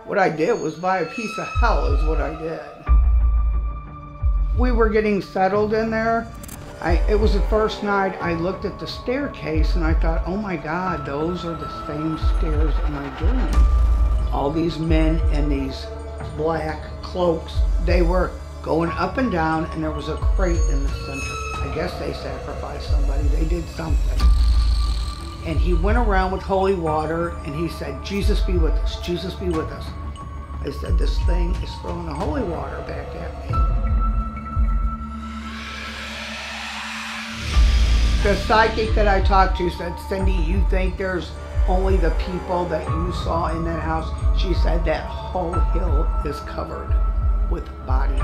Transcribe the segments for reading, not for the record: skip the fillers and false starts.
What I did was buy a piece of hell is what I did. We were getting settled in there. It was the first night I looked at the staircase and I thought, oh my God, those are the same stairs in my dream. All these men in these black cloaks, they were going up and down, and there was a crate in the center. I guess they sacrificed somebody, they did something. And he went around with holy water and he said, Jesus be with us, Jesus be with us. I said, this thing is throwing the holy water back at me. The psychic that I talked to said, Cindy, you think there's only the people that you saw in that house? She said that whole hill is covered with bodies.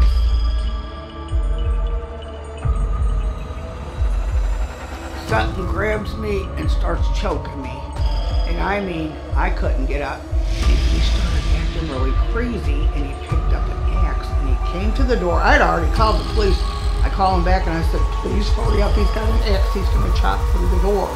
Something grabs me and starts choking me. And I mean, I couldn't get up. And he started acting really crazy, and he picked up an axe and he came to the door. I'd already called the police. I called him back and I said, please hurry up, he's got an axe, he's gonna chop through the door.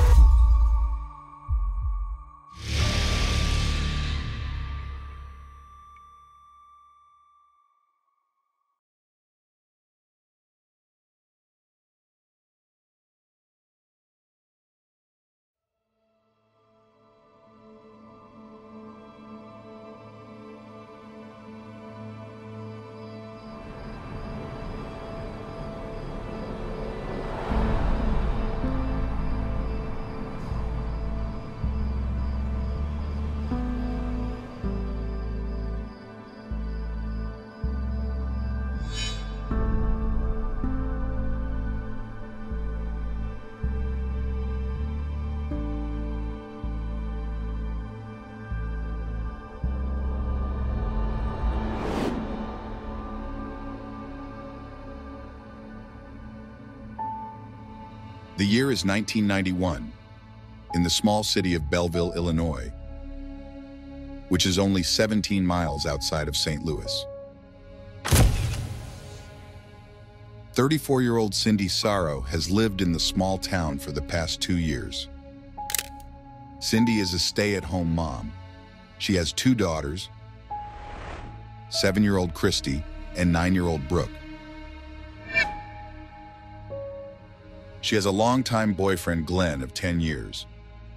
The year is 1991, in the small city of Belleville, Illinois, which is only 17 miles outside of St. Louis. 34-year-old Cindy Sarro has lived in the small town for the past 2 years. Cindy is a stay-at-home mom. She has 2 daughters, 7-year-old Christy and 9-year-old Brooke. She has a longtime boyfriend, Glenn, of 10 years,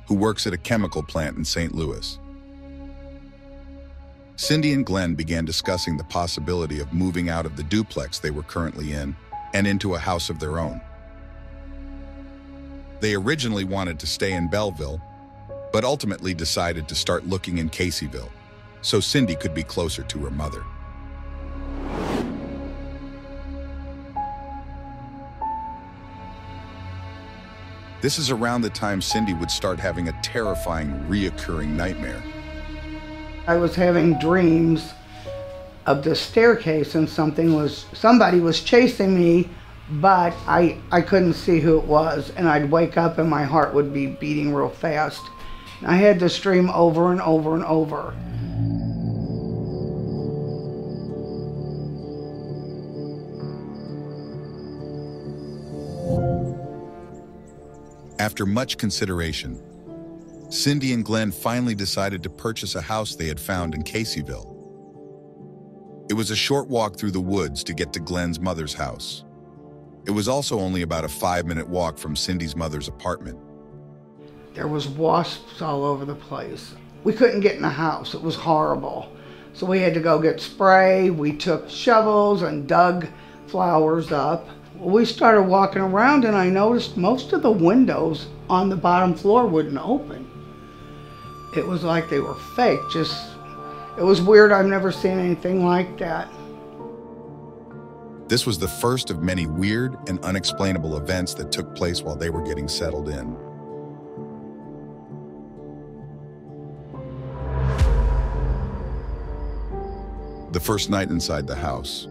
who works at a chemical plant in St. Louis. Cindy and Glenn began discussing the possibility of moving out of the duplex they were currently in and into a house of their own. They originally wanted to stay in Belleville, but ultimately decided to start looking in Caseyville, so Cindy could be closer to her mother. This is around the time Cindy would start having a terrifying, reoccurring nightmare. I was having dreams of the staircase and somebody was chasing me, but I couldn't see who it was, and I'd wake up and my heart would be beating real fast. And I had this dream over and over and over. After much consideration, Cindy and Glenn finally decided to purchase a house they had found in Caseyville. It was a short walk through the woods to get to Glenn's mother's house. It was also only about a 5-minute walk from Cindy's mother's apartment. There was wasps all over the place. We couldn't get in the house, it was horrible. So we had to go get spray. We took shovels and dug flowers up. We started walking around and I noticed most of the windows on the bottom floor wouldn't open. It was like they were fake, it was weird. I've never seen anything like that. This was the first of many weird and unexplainable events that took place while they were getting settled in. The first night inside the house,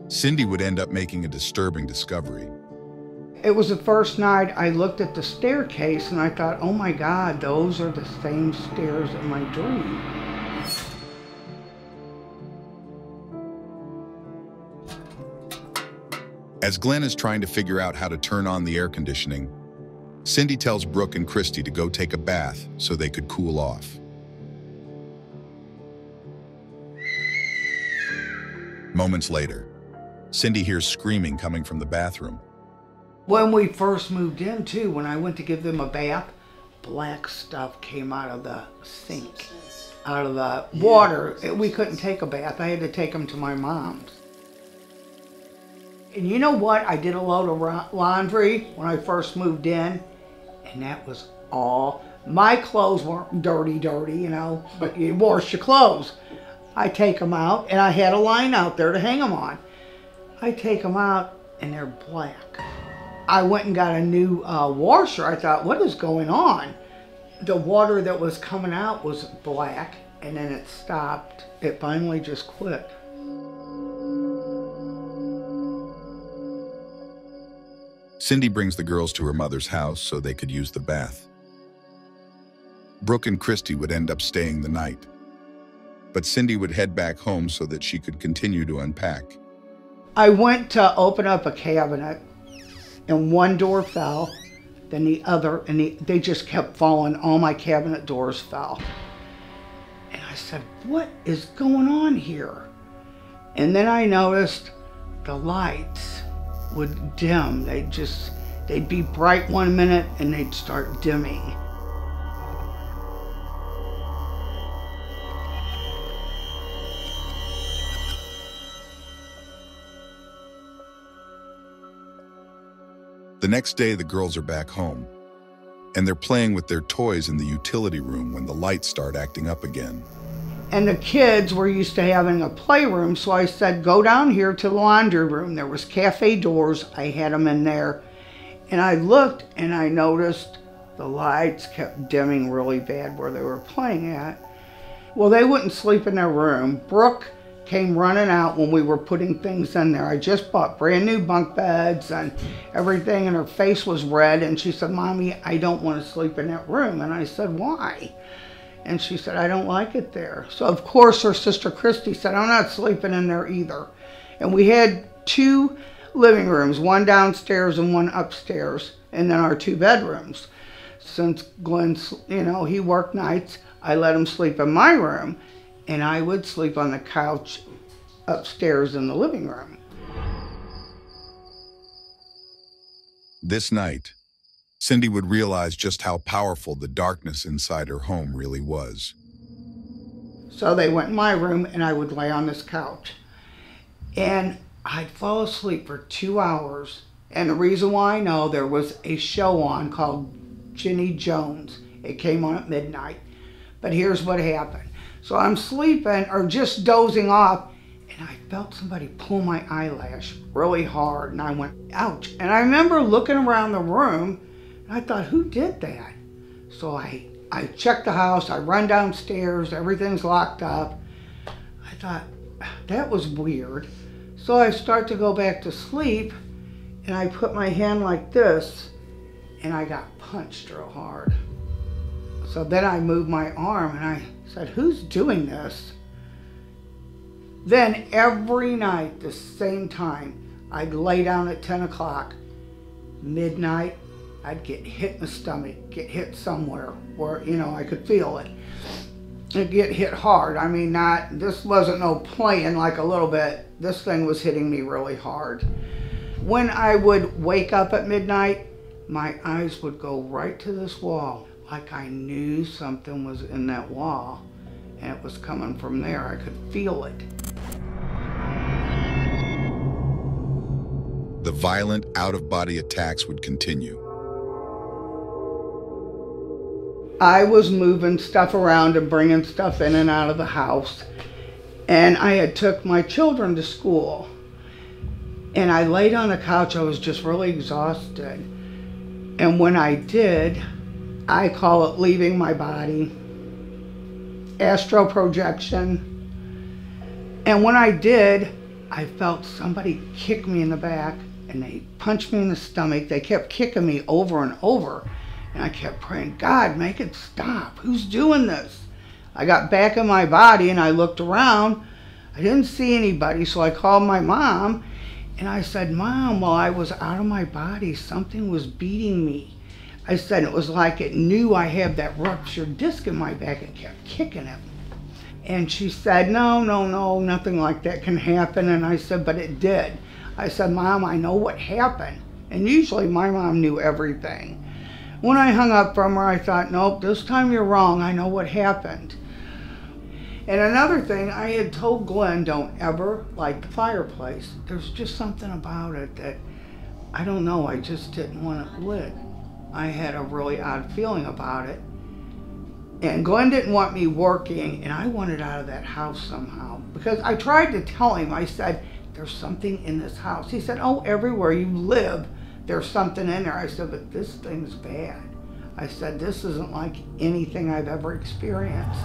Cindy would end up making a disturbing discovery. It was the first night I looked at the staircase and I thought, oh my God, those are the same stairs in my dream. As Glenn is trying to figure out how to turn on the air conditioning, Cindy tells Brooke and Christy to go take a bath so they could cool off. Moments later, Cindy hears screaming coming from the bathroom. When we first moved in too, when I went to give them a bath, black stuff came out of the sink, out of the water. We couldn't take a bath. I had to take them to my mom's. And you know what? I did a load of laundry when I first moved in, and that was all. My clothes weren't dirty, you know, but you wash your clothes. I take them out, and I had a line out there to hang them on. I take them out, and they're black. I went and got a new washer. I thought, what is going on? The water that was coming out was black, and then it stopped. It finally just quit. Cindy brings the girls to her mother's house so they could use the bath. Brooke and Christy would end up staying the night, but Cindy would head back home so that she could continue to unpack. I went to open up a cabinet, and one door fell, then the other, and they just kept falling. All my cabinet doors fell. And I said, what is going on here? And then I noticed the lights would dim. They'd be bright one minute and they'd start dimming. The next day, the girls are back home, and they're playing with their toys in the utility room when the lights start acting up again. And the kids were used to having a playroom, so I said, go down here to the laundry room. There was cafe doors. I had them in there. And I looked, and I noticed the lights kept dimming really bad where they were playing at. Well, they wouldn't sleep in their room. Brooke came running out when we were putting things in there. I just bought brand new bunk beds and everything, and her face was red, and she said, Mommy, I don't want to sleep in that room. And I said, why? And she said, I don't like it there. So of course her sister Christy said, I'm not sleeping in there either. And we had two living rooms, one downstairs and one upstairs, and then our two bedrooms. Since Glenn's, you know, he worked nights, I let him sleep in my room, and I would sleep on the couch upstairs in the living room. This night, Cindy would realize just how powerful the darkness inside her home really was. So they went in my room, and I would lay on this couch. And I'd fall asleep for 2 hours. And the reason why I know, there was a show on called Ginny Jones. It came on at midnight. But here's what happened. So I'm sleeping, or just dozing off, and I felt somebody pull my eyelash really hard, and I went, ouch. And I remember looking around the room, and I thought, who did that? So I checked the house, I run downstairs, everything's locked up. I thought, that was weird. So I start to go back to sleep, and I put my hand like this, and I got punched real hard. So then I moved my arm, and I said, who's doing this? Then every night, the same time, I'd lay down at 10 o'clock, midnight, I'd get hit in the stomach, get hit somewhere where, you know, I could feel it. It'd get hit hard. I mean, this wasn't no playing like a little bit. This thing was hitting me really hard. When I would wake up at midnight, my eyes would go right to this wall, like I knew something was in that wall, and it was coming from there. I could feel it. The violent, out-of-body attacks would continue. I was moving stuff around and bringing stuff in and out of the house, and I had took my children to school. And I laid on the couch. I was just really exhausted. And when I did, I call it leaving my body, astral projection. And when I did, I felt somebody kick me in the back, and they punched me in the stomach. They kept kicking me over and over. And I kept praying, God, make it stop. Who's doing this? I got back in my body, and I looked around. I didn't see anybody, so I called my mom, and I said, Mom, while I was out of my body, something was beating me. I said it was like it knew I had that ruptured disc in my back and kept kicking it. And she said, no, no, no, nothing like that can happen. And I said, but it did. I said, Mom, I know what happened. And usually my mom knew everything. When I hung up from her, I thought, nope, this time you're wrong. I know what happened. And another thing, I had told Glenn, don't ever light the fireplace. There's just something about it that, I don't know, I just didn't want it lit. I had a really odd feeling about it. And Glenn didn't want me working, and I wanted out of that house somehow. Because I tried to tell him, I said, there's something in this house. He said, oh, everywhere you live, there's something in there. I said, but this thing's bad. I said, this isn't like anything I've ever experienced.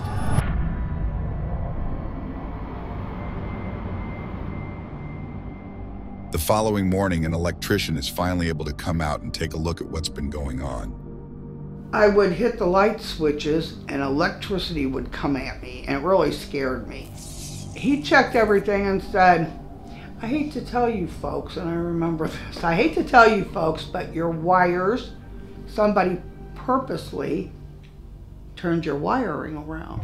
The following morning, an electrician is finally able to come out and take a look at what's been going on. I would hit the light switches and electricity would come at me, and it really scared me. He checked everything and said, I hate to tell you folks, and I remember this, I hate to tell you folks, but your wires, somebody purposely turned your wiring around.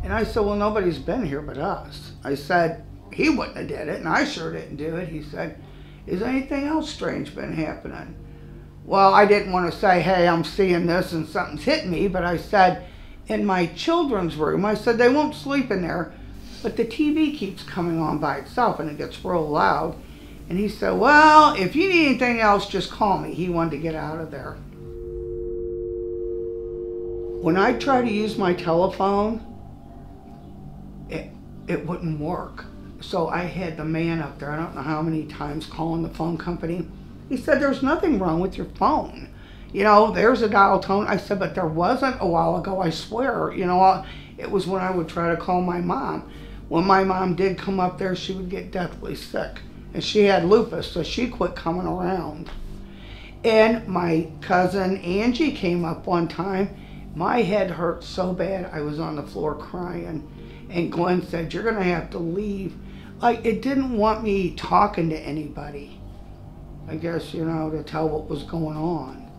And I said, well, nobody's been here but us. I said, he wouldn't have did it, and I sure didn't do it. He said, is anything else strange been happening? Well, I didn't want to say, hey, I'm seeing this and something's hitting me, but I said, in my children's room, I said, they won't sleep in there, but the TV keeps coming on by itself and it gets real loud. And he said, well, if you need anything else, just call me. He wanted to get out of there. When I tried to use my telephone, it wouldn't work. So I had the man up there, I don't know how many times, calling the phone company. He said, there's nothing wrong with your phone. You know, there's a dial tone. I said, but there wasn't a while ago, I swear. You know, it was when I would try to call my mom. When my mom did come up there, she would get deathly sick. And she had lupus, so she quit coming around. And my cousin Angie came up one time. My head hurt so bad, I was on the floor crying. And Glenn said, you're gonna have to leave. Like, it didn't want me talking to anybody. I guess, you know, to tell what was going on.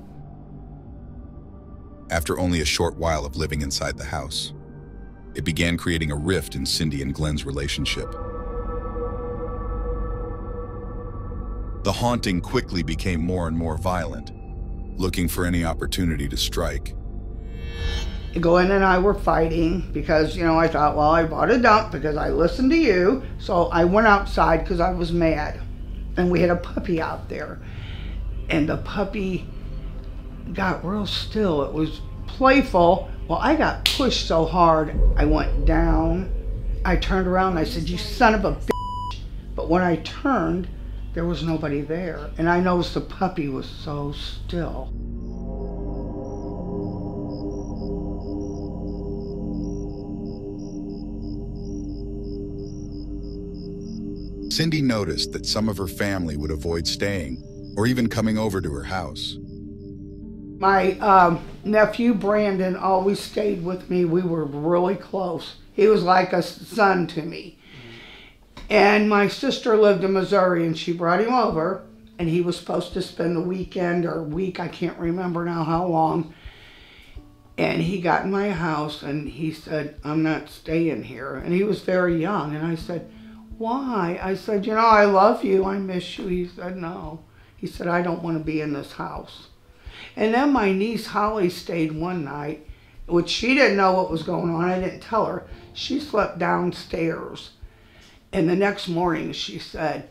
After only a short while of living inside the house, it began creating a rift in Cindy and Glenn's relationship. The haunting quickly became more and more violent, looking for any opportunity to strike. Glenn and I were fighting because, you know, I thought, well, I bought a dump because I listened to you. So I went outside because I was mad. And we had a puppy out there. And the puppy got real still. It was playful. Well, I got pushed so hard, I went down. I turned around and I said, you son of a bitch. But when I turned, there was nobody there. And I noticed the puppy was so still. Cindy noticed that some of her family would avoid staying or even coming over to her house. My nephew Brandon always stayed with me. We were really close. He was like a son to me. And my sister lived in Missouri and she brought him over and he was supposed to spend the weekend or week, I can't remember now how long. And he got in my house and he said, I'm not staying here. And he was very young. And I said, why? I said, you know, I love you, I miss you. He said, no. He said, I don't want to be in this house. And then my niece Holly stayed one night, which she didn't know what was going on. I didn't tell her. She slept downstairs. And the next morning she said,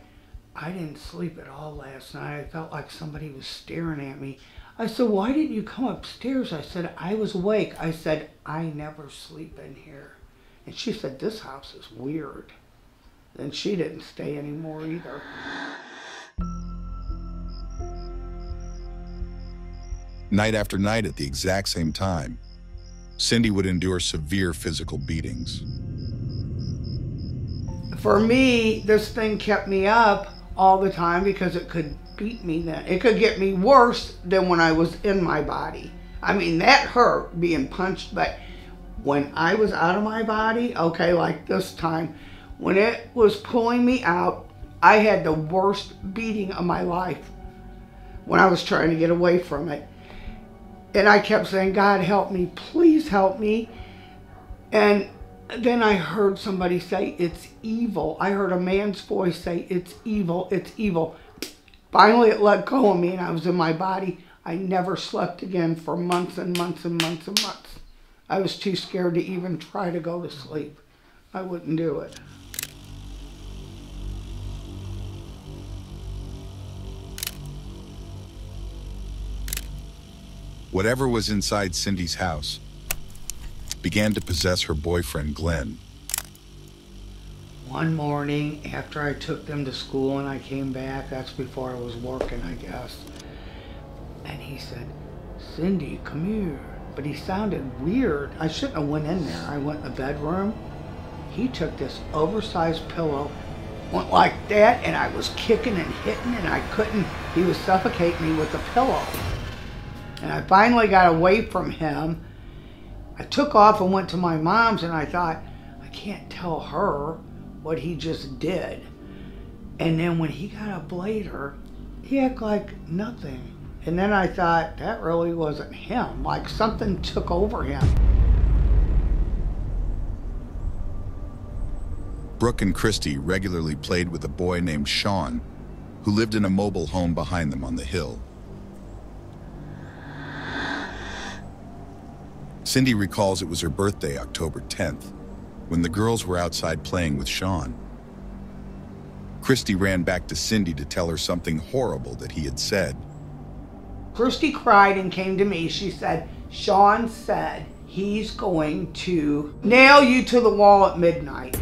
I didn't sleep at all last night. I felt like somebody was staring at me. I said, why didn't you come upstairs? I said, I was awake. I said, I never sleep in here. And she said, this house is weird. Then she didn't stay anymore either. Night after night at the exact same time, Cindy would endure severe physical beatings. For me, this thing kept me up all the time because it could beat me then. It could get me worse than when I was in my body. I mean, that hurt being punched, but when I was out of my body, okay, like this time, when it was pulling me out, I had the worst beating of my life when I was trying to get away from it. And I kept saying, God, help me, please help me. And Then I heard somebody say, it's evil. I heard a man's voice say, it's evil, it's evil. Finally, it let go of me and I was in my body. I never slept again for months and months and months and months. I was too scared to even try to go to sleep. I wouldn't do it. Whatever was inside Cindy's house began to possess her boyfriend, Glenn. One morning, after I took them to school and I came back, that's before I was working, I guess, and he said, Cindy, come here. But he sounded weird. I shouldn't have went in there. I went in the bedroom. He took this oversized pillow, went like that, and I was kicking and hitting, and I couldn't. He was suffocating me with the pillow. And I finally got away from him. I took off and went to my mom's, and I thought, I can't tell her what he just did. And then when he got up later, he acted like nothing. And then I thought, that really wasn't him. Like something took over him. Brooke and Christy regularly played with a boy named Sean, who lived in a mobile home behind them on the hill. Cindy recalls it was her birthday, October 10th, when the girls were outside playing with Sean. Christy ran back to Cindy to tell her something horrible that he had said. Christy cried and came to me. She said, Sean said he's going to nail you to the wall at midnight.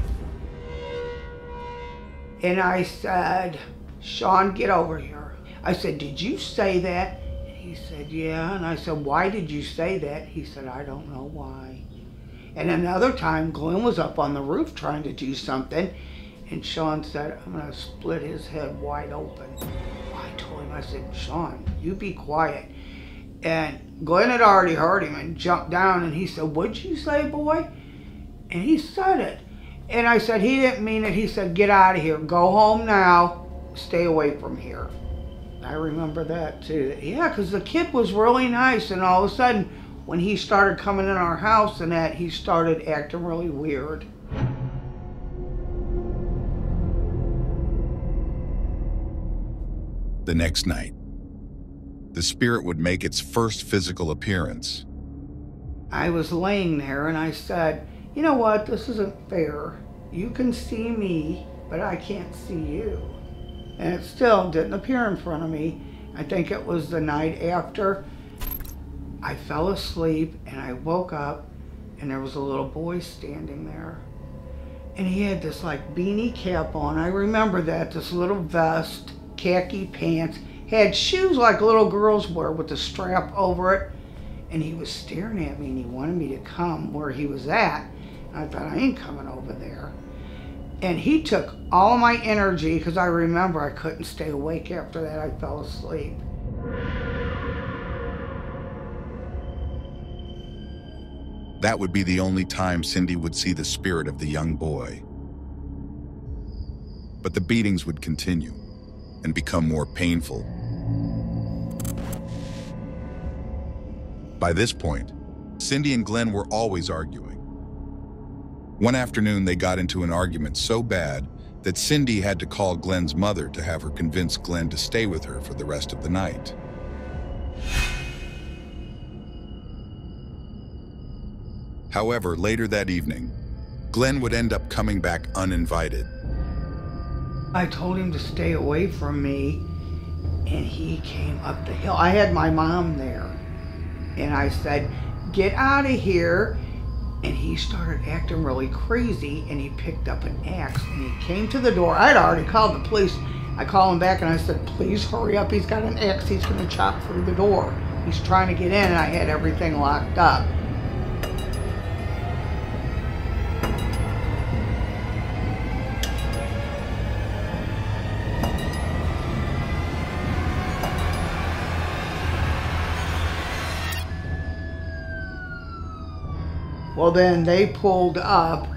And I said, Sean, get over here. I said, did you say that? And he said, yeah. And I said, why did you say that? He said, I don't know why. And another time, Glenn was up on the roof trying to do something. And Sean said, I'm going to split his head wide open. I told him, I said, Sean, you be quiet. And Glenn had already heard him and jumped down and he said, what'd you say, boy? And he said it. And I said, he didn't mean it. He said, get out of here. Go home now. Stay away from here. I remember that too. Yeah, because the kid was really nice, and all of a sudden, when he started coming in our house and that, he started acting really weird. The next night, the spirit would make its first physical appearance. I was laying there and I said, you know what, this isn't fair. You can see me, but I can't see you. And it still didn't appear in front of me. I think it was the night after. I fell asleep and I woke up and there was a little boy standing there. And he had this like beanie cap on. I remember that, this little vest, khaki pants, had shoes like little girls wear with a strap over it. And he was staring at me and he wanted me to come where he was at. And I thought, I ain't coming over there. And he took all my energy because I remember I couldn't stay awake after that. I fell asleep. That would be the only time Cindy would see the spirit of the young boy. But the beatings would continue and become more painful. By this point, Cindy and Glenn were always arguing. One afternoon, they got into an argument so bad that Cindy had to call Glenn's mother to have her convince Glenn to stay with her for the rest of the night. However, later that evening, Glenn would end up coming back uninvited. I told him to stay away from me, and he came up the hill. I had my mom there, and I said, get out of here. And he started acting really crazy, and he picked up an axe, and he came to the door. I'd already called the police. I called him back, and I said, please hurry up. He's got an axe. He's going to chop through the door. He's trying to get in, and I had everything locked up. Well, then they pulled up.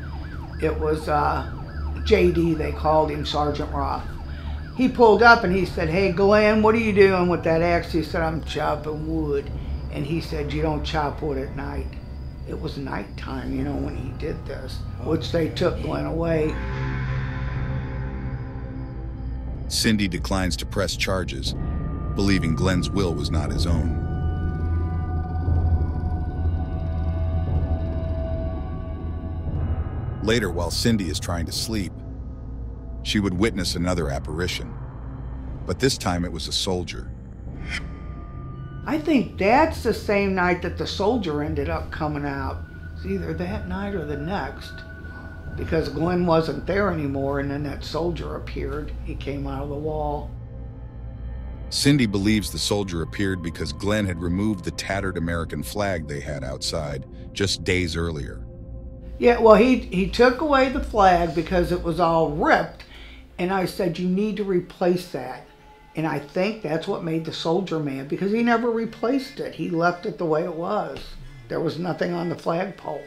It was JD, they called him, Sergeant Roth. He pulled up and he said, hey, Glenn, what are you doing with that axe? He said, I'm chopping wood. And he said, you don't chop wood at night. it was nighttime, you know, when he did this, which they took Glenn away. Cindy declines to press charges, believing Glenn's will was not his own. Later, while Cindy is trying to sleep, she would witness another apparition, but this time it was a soldier. I think that's the same night that the soldier ended up coming out. It's either that night or the next, because Glenn wasn't there anymore, and then that soldier appeared. He came out of the wall. Cindy believes the soldier appeared because Glenn had removed the tattered American flag they had outside just days earlier. Yeah, well, he took away the flag because it was all ripped, and I said, you need to replace that. And I think that's what made the soldier mad, because he never replaced it. He left it the way it was. There was nothing on the flagpole.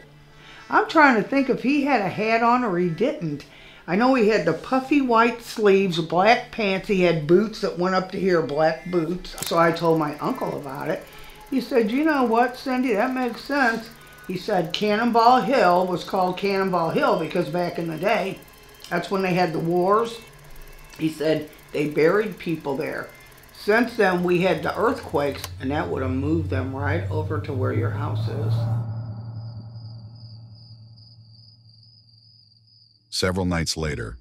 I'm trying to think if he had a hat on or he didn't. I know he had the puffy white sleeves, black pants. He had boots that went up to here, black boots. So I told my uncle about it. He said, you know what, Cindy, that makes sense. He said Cannonball Hill was called Cannonball Hill because back in the day, that's when they had the wars. He said they buried people there. Since then, we had the earthquakes, and that would have moved them right over to where your house is. Several nights later,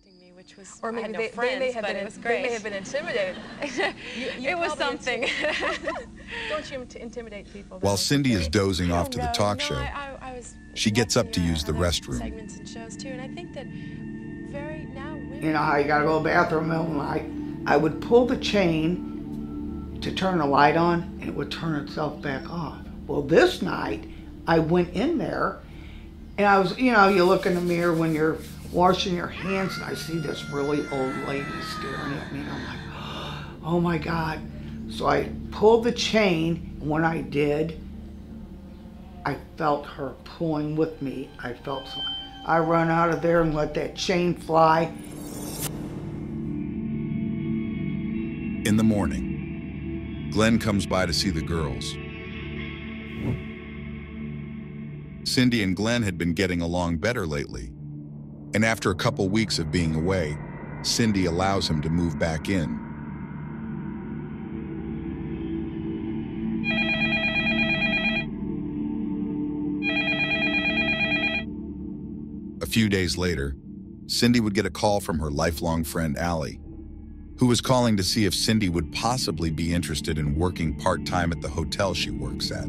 Or maybe they may have been intimidated. It was something. Don't you intimidate people? While Cindy is dozing off to the talk show, she gets up to use the restroom. Segments and shows too, and I think that You know how you gotta go to the bathroom middle of the night? I would pull the chain to turn the light on, and it would turn itself back off. Well, this night, I went in there, and I was, you know, you look in the mirror when you're washing your hands, and I see this really old lady staring at me, and I'm like, oh my God. So I pulled the chain, and when I did, I felt her pulling with me. I run out of there and let that chain fly. In the morning, Glenn comes by to see the girls. Cindy and Glenn had been getting along better lately, and after a couple weeks of being away, Cindy allows him to move back in. A few days later, Cindy would get a call from her lifelong friend Allie, who was calling to see if Cindy would possibly be interested in working part-time at the hotel she works at.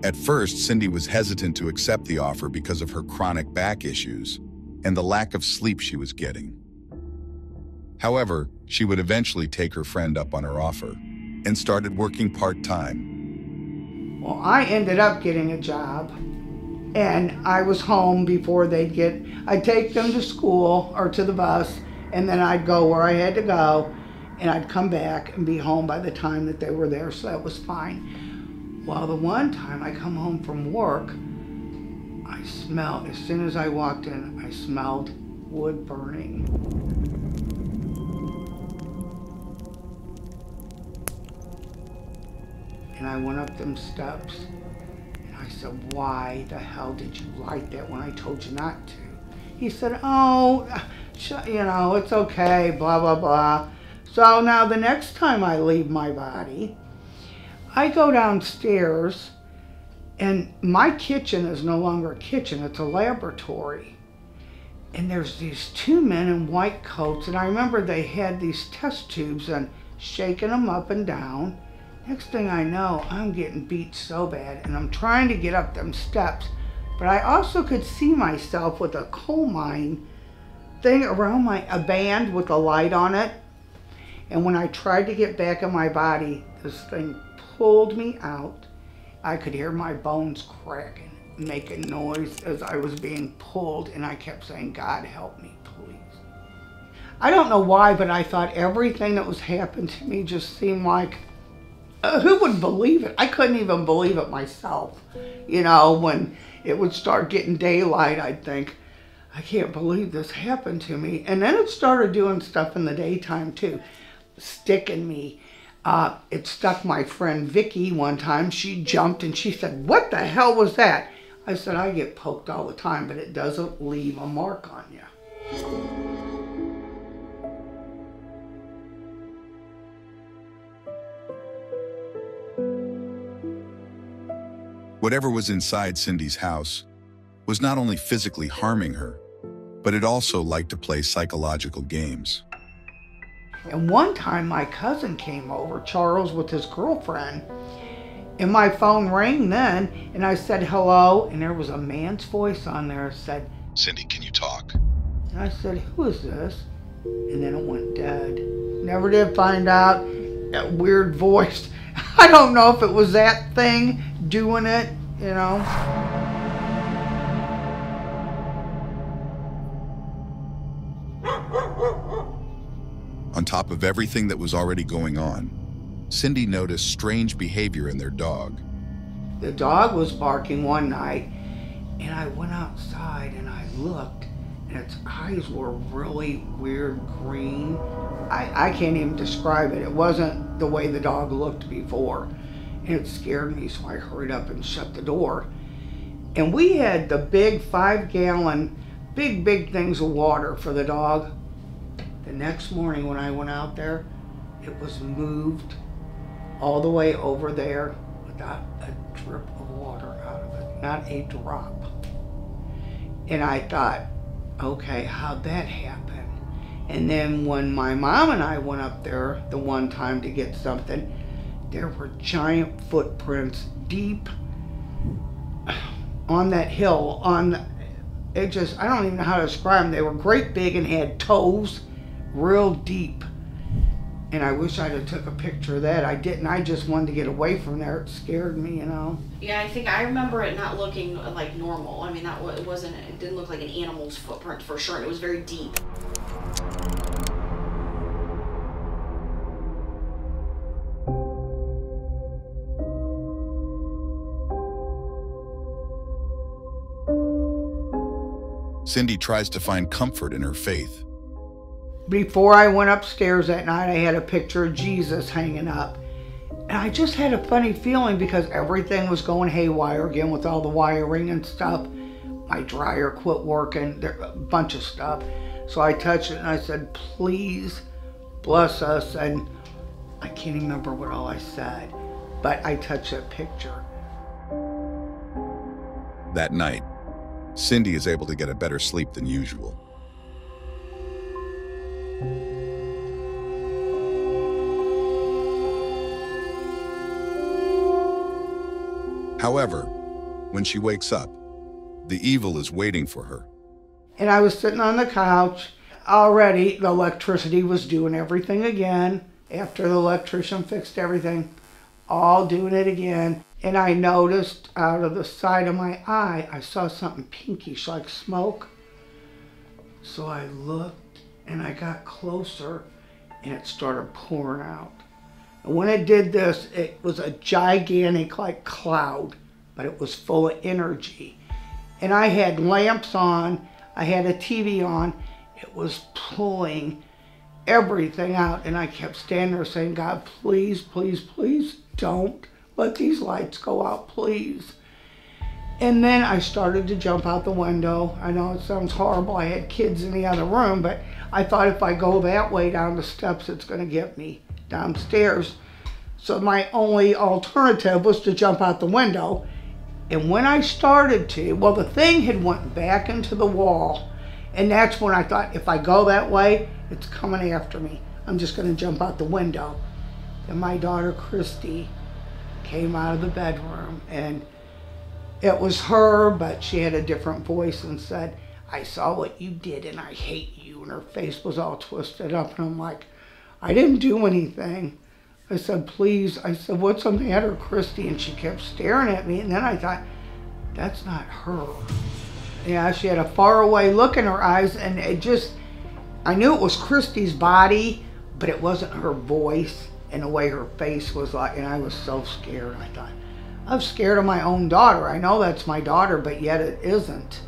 At first, Cindy was hesitant to accept the offer because of her chronic back issues and the lack of sleep she was getting. However, she would eventually take her friend up on her offer and started working part-time. Well, I ended up getting a job, and I was home before I'd take them to school or to the bus, and then I'd go where I had to go, and I'd come back and be home by the time that they were there, so that was fine. Well, the one time I come home from work, I smelled, as soon as I walked in, I smelled wood burning. And I went up them steps, and I said, why the hell did you light that when I told you not to? He said, oh, you know, it's okay, blah, blah, blah. So now the next time I leave my body, I go downstairs, and my kitchen is no longer a kitchen, it's a laboratory. And there's these two men in white coats, and I remember they had these test tubes and shaking them up and down. Next thing I know, I'm getting beat so bad, and I'm trying to get up them steps, but I also could see myself with a coal mine thing around a band with a light on it. And when I tried to get back in my body, this thing pulled me out. I could hear my bones cracking, making noise as I was being pulled, and I kept saying, God help me, please. I don't know why, but I thought everything that was happening to me just seemed like, who would believe it? I couldn't even believe it myself. You know, when it would start getting daylight, I'd think, I can't believe this happened to me. And then it started doing stuff in the daytime too, sticking me, It stuck my friend Vicky one time. She jumped and she said, "What the hell was that?" I said, "I get poked all the time, but it doesn't leave a mark on you." Whatever was inside Cindy's house was not only physically harming her, but it also liked to play psychological games. And one time my cousin came over, Charles, with his girlfriend, and my phone rang then, and I said hello, and there was a man's voice on there that said, "Cindy, can you talk?" and I said, "Who is this?" And then it went dead. Never did find out. That weird voice. I don't know if it was that thing doing it, you know. On top of everything that was already going on, Cindy noticed strange behavior in their dog. The dog was barking one night, and I went outside and I looked, and its eyes were really weird green. I can't even describe it. It wasn't the way the dog looked before. And it scared me, so I hurried up and shut the door. And we had the big 5-gallon, big things of water for the dog. The next morning when I went out there, it was moved all the way over there without a drip of water out of it, not a drop. And I thought, okay, how'd that happen? And then when my mom and I went up there the one time to get something, there were giant footprints deep on that hill. I don't even know how to describe them. They were great big and had toes real deep. And I wish I'd have took a picture of that. I didn't. I just wanted to get away from there. It scared me, you know. Yeah, I think I remember it not looking like normal. I mean, it didn't look like an animal's footprint for sure. And it was very deep. Cindy tries to find comfort in her faith. Before I went upstairs that night, I had a picture of Jesus hanging up. And I just had a funny feeling because everything was going haywire again with all the wiring and stuff. My dryer quit working, a bunch of stuff. So I touched it and I said, "Please bless us." And I can't even remember what all I said, but I touched that picture. That night, Cindy is able to get a better sleep than usual. However, when she wakes up, the evil is waiting for her. And I was sitting on the couch. Already, the electricity was doing everything again. After the electrician fixed everything, all doing it again. And I noticed out of the side of my eye, I saw something pinkish like smoke. So I looked and I got closer and it started pouring out. And when it did this, it was a gigantic like cloud, but it was full of energy. And I had lamps on, I had a TV on, it was pulling everything out. And I kept standing there saying, "God, please, please, please don't let these lights go out, please." And then I started to jump out the window. I know it sounds horrible, I had kids in the other room, but I thought if I go that way down the steps, it's gonna get me downstairs. So my only alternative was to jump out the window. And when I started to, well, the thing had went back into the wall. And that's when I thought, if I go that way, it's coming after me. I'm just gonna jump out the window. And my daughter, Christy, came out of the bedroom, and it was her, but she had a different voice and said, "I saw what you did and I hate you." And her face was all twisted up, and I'm like, I didn't do anything. I said, "Please," I said, "What's the matter, Christy?" And she kept staring at me, and then I thought, that's not her. Yeah, she had a faraway look in her eyes, and I knew it was Christy's body, but it wasn't her voice and the way her face was like, and I was so scared. I thought, I'm scared of my own daughter. I know that's my daughter, but yet it isn't.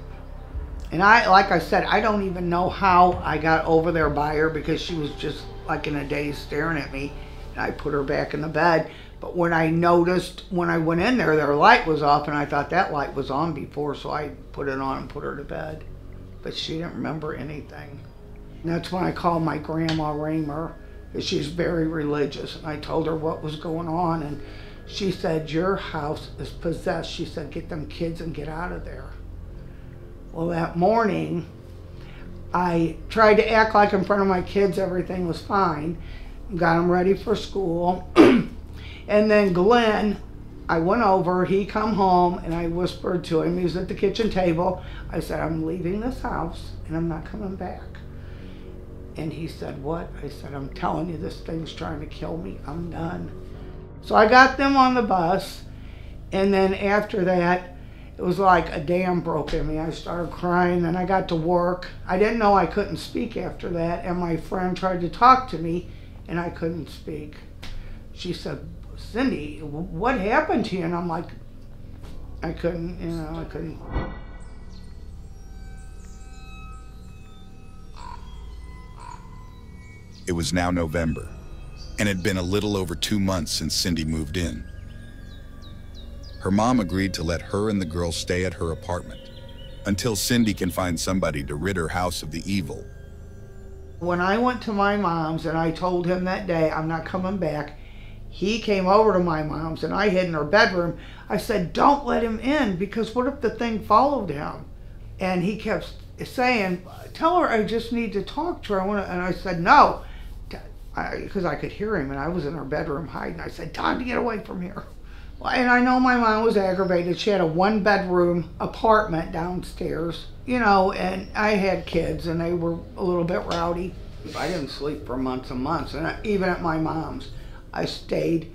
And like I said, I don't even know how I got over there by her, because she was just like in a daze staring at me. and I put her back in the bed. But when I noticed, when I went in there, their light was off, and I thought that light was on before, so I put it on and put her to bed. But she didn't remember anything. And that's when I called my grandma Raymer, because she's very religious, and I told her what was going on, and she said, your house is possessed. She said, get them kids and get out of there. Well, that morning, I tried to act like in front of my kids everything was fine, got them ready for school, and then Glenn, I went over, he come home, and I whispered to him, he was at the kitchen table, I said, I'm leaving this house, and I'm not coming back. And he said, what? I said, I'm telling you, this thing's trying to kill me, I'm done. So I got them on the bus, and then after that, it was like a dam broke in me. I started crying, and I got to work. I didn't know I couldn't speak after that, and my friend tried to talk to me, and I couldn't speak. She said, Cindy, what happened to you? And I'm like, I couldn't, you know, I couldn't. It was now November, and it had been a little over 2 months since Cindy moved in. Her mom agreed to let her and the girls stay at her apartment until Cindy can find somebody to rid her house of the evil. When I went to my mom's and I told him that day, I'm not coming back, he came over to my mom's and I hid in her bedroom. I said, don't let him in, because what if the thing followed him? And he kept saying, tell her I just need to talk to her. And I said, no, because I could hear him and I was in her bedroom hiding. I said, time to get away from here. And I know my mom was aggravated. She had a 1-bedroom apartment downstairs, you know, and I had kids and they were a little bit rowdy. I didn't sleep for months and months, and even at my mom's, I stayed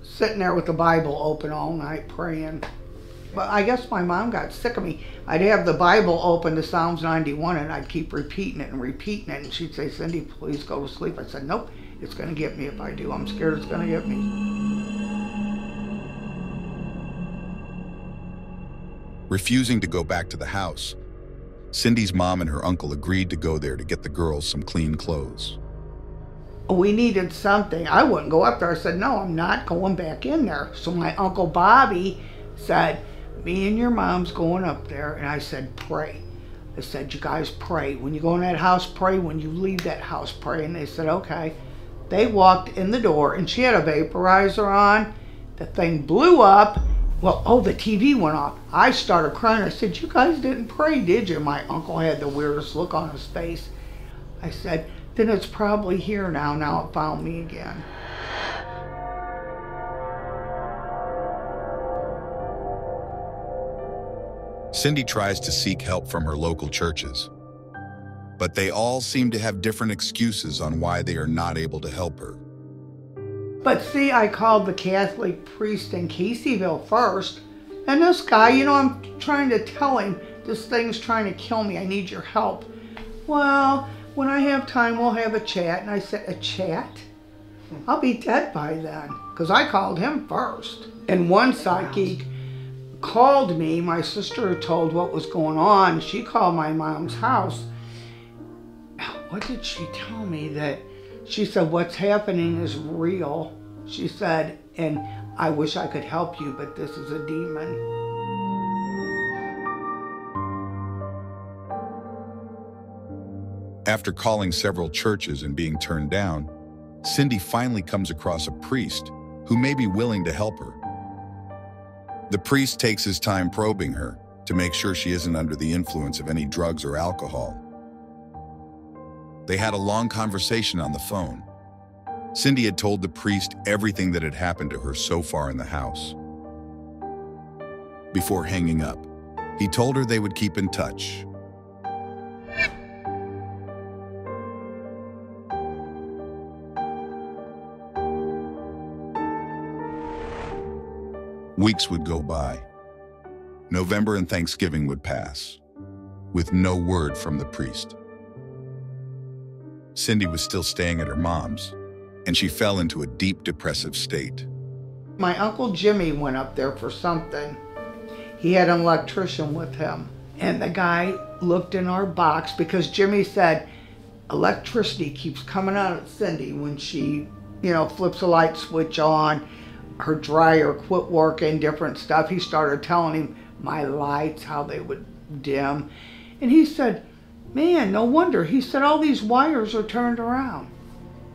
sitting there with the Bible open all night praying. But I guess my mom got sick of me. I'd have the Bible open to Psalms 91 and I'd keep repeating it, and she'd say, Cindy, please go to sleep. I said, nope, it's going to get me if I do. I'm scared it's going to get me. Refusing to go back to the house, Cindy's mom and her uncle agreed to go there to get the girls some clean clothes. We needed something. I wouldn't go up there. I said, no, I'm not going back in there. So my Uncle Bobby said, me and your mom's going up there. And I said, pray. I said, you guys pray. When you go in that house, pray. When you leave that house, pray. And they said, okay. They walked in the door and she had a vaporizer on. The thing blew up. Well, the TV went off. I started crying. I said, you guys didn't pray, did you? My uncle had the weirdest look on his face. I said, then it's probably here now. Now it found me again. Cindy tries to seek help from her local churches, but they all seem to have different excuses on why they are not able to help her. But see, I called the Catholic priest in Caseyville first, and this guy, you know, I'm trying to tell him, this thing's trying to kill me, I need your help. Well, when I have time, we'll have a chat. And I said, a chat? I'll be dead by then, because I called him first. And one psychic called me, my sister told what was going on. She called my mom's house. What did she tell me? That she said, what's happening is real. She said, and I wish I could help you, but this is a demon. After calling several churches and being turned down, Cindy finally comes across a priest who may be willing to help her. The priest takes his time probing her to make sure she isn't under the influence of any drugs or alcohol. They had a long conversation on the phone. Cindy had told the priest everything that had happened to her so far in the house. Before hanging up, he told her they would keep in touch. Weeks would go by. November and Thanksgiving would pass, with no word from the priest. Cindy was still staying at her mom's, and she fell into a deep depressive state. My Uncle Jimmy went up there for something. He had an electrician with him, and the guy looked in our box because Jimmy said, electricity keeps coming out of Cindy when she flips a light switch on, her dryer quit working, different stuff. He started telling him my lights, how they would dim. And he said, man, no wonder. He said, all these wires are turned around.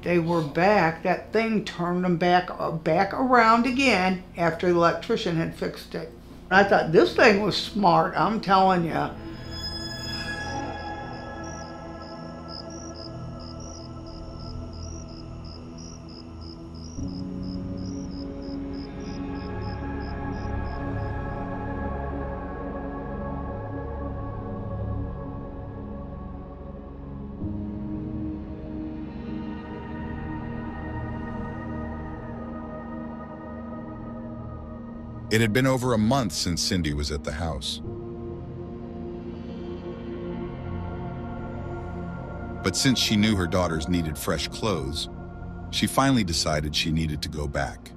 They were back. That thing turned them back around again after the electrician had fixed it. I thought, this thing was smart, I'm telling you. It had been over a month since Cindy was at the house. But since she knew her daughters needed fresh clothes, she finally decided she needed to go back.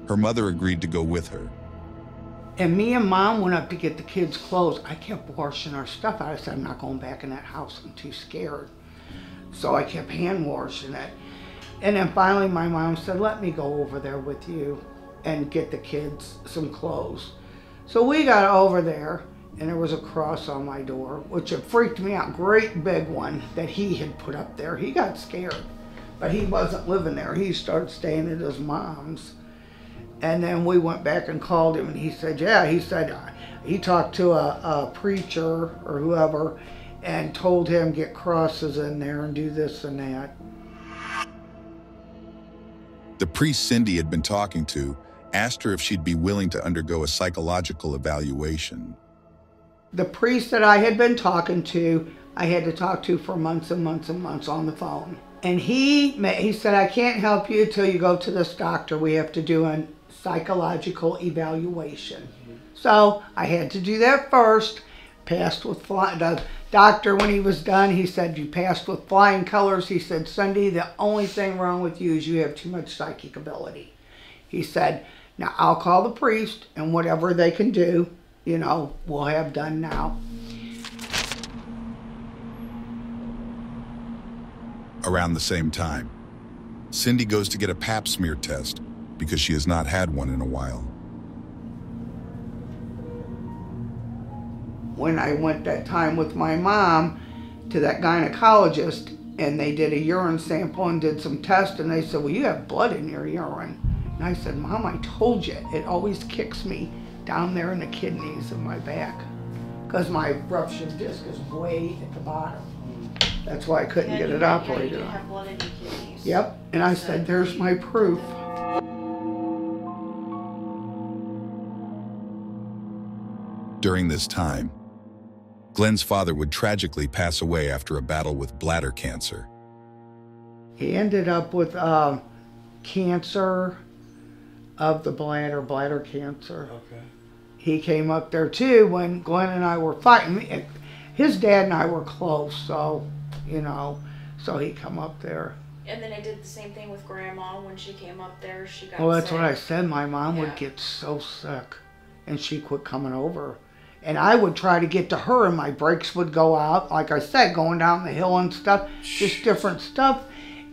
Her mother agreed to go with her. And me and Mom went up to get the kids' clothes. I kept washing our stuff out. I said, I'm not going back in that house. I'm too scared. So I kept hand washing it. And then finally my mom said, let me go over there with you and get the kids some clothes. So we got over there, and there was a cross on my door, which had freaked me out. Great big one that he had put up there. He got scared, but he wasn't living there. He started staying at his mom's. And then we went back and called him, and he said, yeah, he talked to a preacher or whoever and told him get crosses in there and do this and that. The priest Cindy had been talking to asked her if she'd be willing to undergo a psychological evaluation. The priest that I had been talking to, I had to talk to for months and months and months on the phone. And he said, I can't help you until you go to this doctor. We have to do a psychological evaluation. So I had to do that first. Passed with flying. The doctor, when he was done, he said, you passed with flying colors. He said, Cindy, the only thing wrong with you is you have too much psychic ability. He said, now I'll call the priest, and whatever they can do, we'll have done now. Around the same time, Cindy goes to get a pap smear test because she has not had one in a while. When I went that time with my mom to that gynecologist, and they did a urine sample and did some tests, and they said, well, you have blood in your urine. And I said, Mom, I told you, it always kicks me down there in the kidneys and my back, because my ruptured disc is way at the bottom. That's why I couldn't get it operated on. Have blood in your kidneys. Yep, and I said, there's my proof. During this time, Glenn's father would tragically pass away after a battle with bladder cancer. He ended up with cancer of the bladder cancer. Okay. He came up there too when Glenn and I were fighting. His dad and I were close, so, so he come up there. And then I did the same thing with Grandma when she came up there. She got Well, that's sick. what I said. My mom would get so sick, and she quit coming over. And I would try to get to her, and my brakes would go out. Like I said, going down the hill and stuff, just different stuff.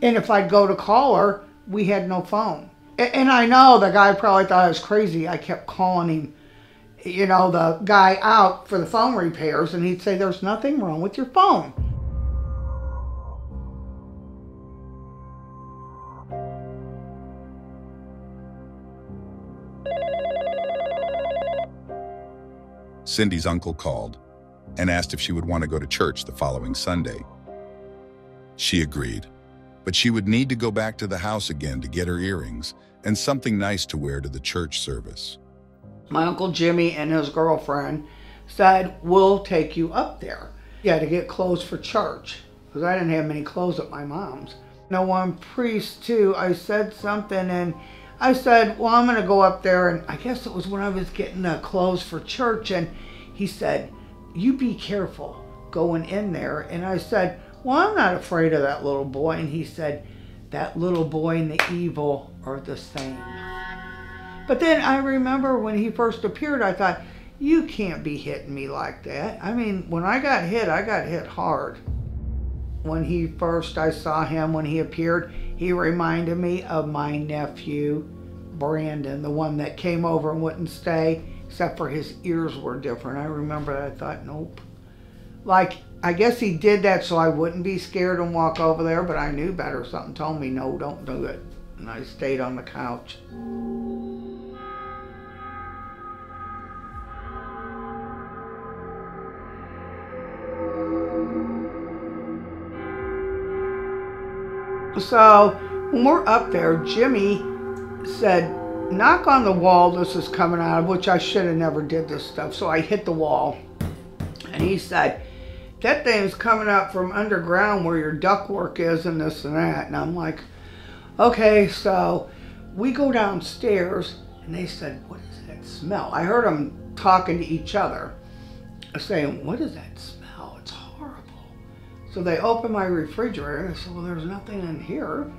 And if I'd go to call her, we had no phone. And I know the guy probably thought I was crazy. I kept calling him, the guy out for the phone repairs, and he'd say, there's nothing wrong with your phone. Cindy's uncle called and asked if she would want to go to church the following Sunday. She agreed, but she would need to go back to the house again to get her earrings and something nice to wear to the church service. My Uncle Jimmy and his girlfriend said, we'll take you up there. Yeah, to get clothes for church, because I didn't have many clothes at my mom's. One priest too, I said something, and I said, well, I'm going to go up there, and I guess it was when I was getting the clothes for church, and he said, you be careful going in there. And I said, well, I'm not afraid of that little boy. And he said, that little boy and the evil are the same. But then I remember when he first appeared, I thought, you can't be hitting me like that. I mean, when I got hit hard. When I saw him, when he appeared, He reminded me of my nephew, Brandon, the one that came over and wouldn't stay, except for his ears were different. I remember that. I thought, nope. Like, I guess he did that so I wouldn't be scared and walk over there, but I knew better. Something told me, no, don't do it. And I stayed on the couch. So when we're up there, Jimmy said, knock on the wall this is coming out of, which I should have never did this stuff. So I hit the wall. And he said, that thing's coming up from underground where your ductwork is and this and that. And I'm like, okay. So we go downstairs and they said, what is that smell? I heard them talking to each other, saying, what is that smell? It's horrible. So they opened my refrigerator and I said, well, there's nothing in here.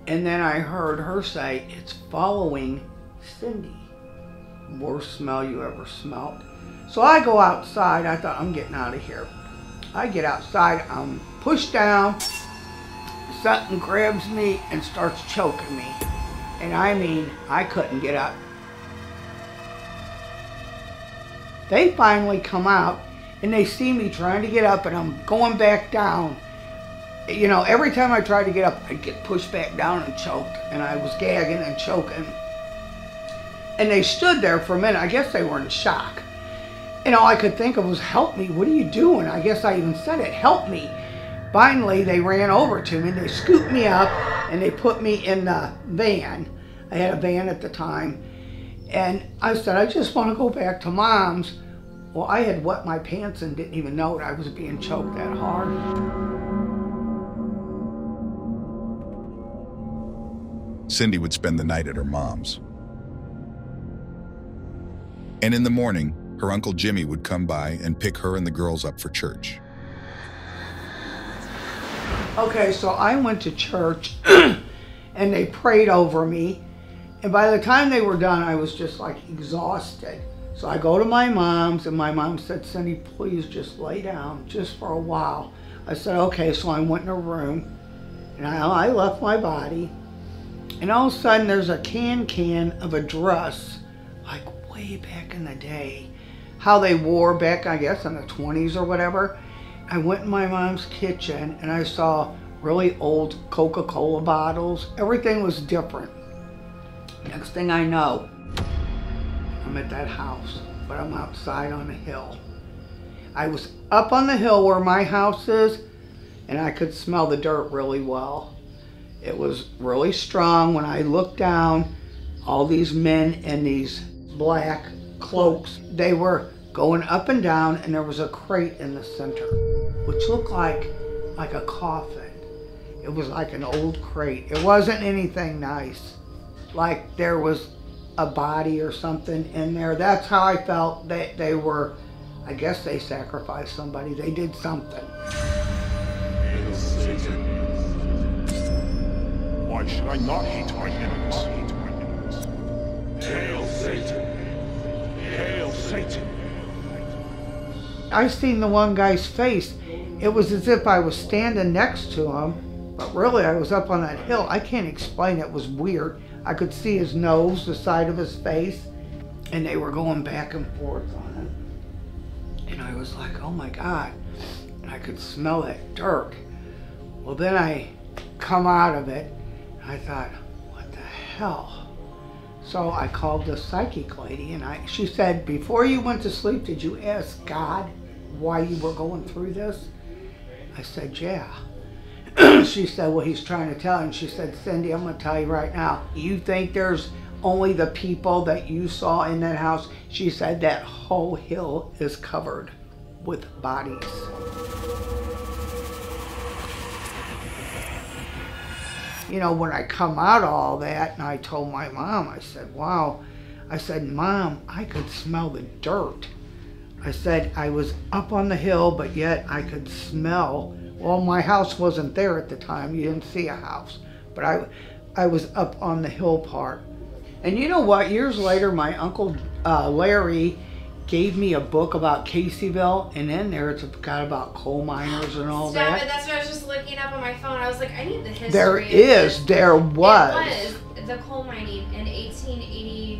And then I heard her say, it's following Cindy. Worst smell you ever smelled. So I go outside. I thought, I'm getting out of here. I get outside. I'm pushed down. Something grabs me and starts choking me. And I mean, I couldn't get up. They finally come out and they see me trying to get up and I'm going back down. You know, every time I tried to get up, I'd get pushed back down and choked. And I was gagging and choking. And they stood there for a minute. I guess they were in shock. And all I could think of was, help me, what are you doing? I guess I even said it, help me. Finally, they ran over to me, and they scooped me up, and they put me in the van. I had a van at the time. And I said, I just want to go back to Mom's. Well, I had wet my pants and didn't even know it. I was being choked that hard. Cindy would spend the night at her mom's. And in the morning, her Uncle Jimmy would come by and pick her and the girls up for church. Okay, so I went to church and they prayed over me. And by the time they were done, I was just like exhausted. So I go to my mom's and my mom said, Cindy, please just lay down just for a while. I said, okay, so I went in a room and I left my body. And all of a sudden there's a can of a dress, like way back in the day. How they wore back, I guess, in the 20s or whatever. I went in my mom's kitchen and I saw really old Coca-Cola bottles. Everything was different. Next thing I know, I'm at that house, but I'm outside on a hill. I was up on the hill where my house is, and I could smell the dirt really well. It was really strong. When I looked down, all these men in these black cloaks, they were going up and down, and there was a crate in the center, which looked like a coffin. It was like an old crate. It wasn't anything nice. Like there was a body or something in there. That's how I felt. They were, I guess they sacrificed somebody. They did something. Hail Satan. Why should I not hate my enemies? Hail Satan. Hail Satan. I seen the one guy's face. It was as if I was standing next to him, but really I was up on that hill. I can't explain it. It was weird. I could see his nose, the side of his face, and they were going back and forth on it. And I was like, oh my God. And I could smell that dirt. Well, then I come out of it, and I thought, what the hell? So I called the psychic lady, and she said, before you went to sleep, did you ask God why you were going through this? I said, yeah. She said, well, he's trying to tell you. And she said, Cindy, I'm going to tell you right now, you think there's only the people that you saw in that house? She said, that whole hill is covered with bodies. You know, when I come out of all that, and I told my mom, I said, wow. I said, Mom, I could smell the dirt. I said, I was up on the hill, but yet I could smell. Well, my house wasn't there at the time. You didn't see a house. But I was up on the hill part. And you know what? Years later, my Uncle Larry gave me a book about Caseyville, and in there it's got about coal miners and all Stop that. it, that's what I was just looking up on my phone. I was like, I need the history. There was. It was the coal mining in 1880,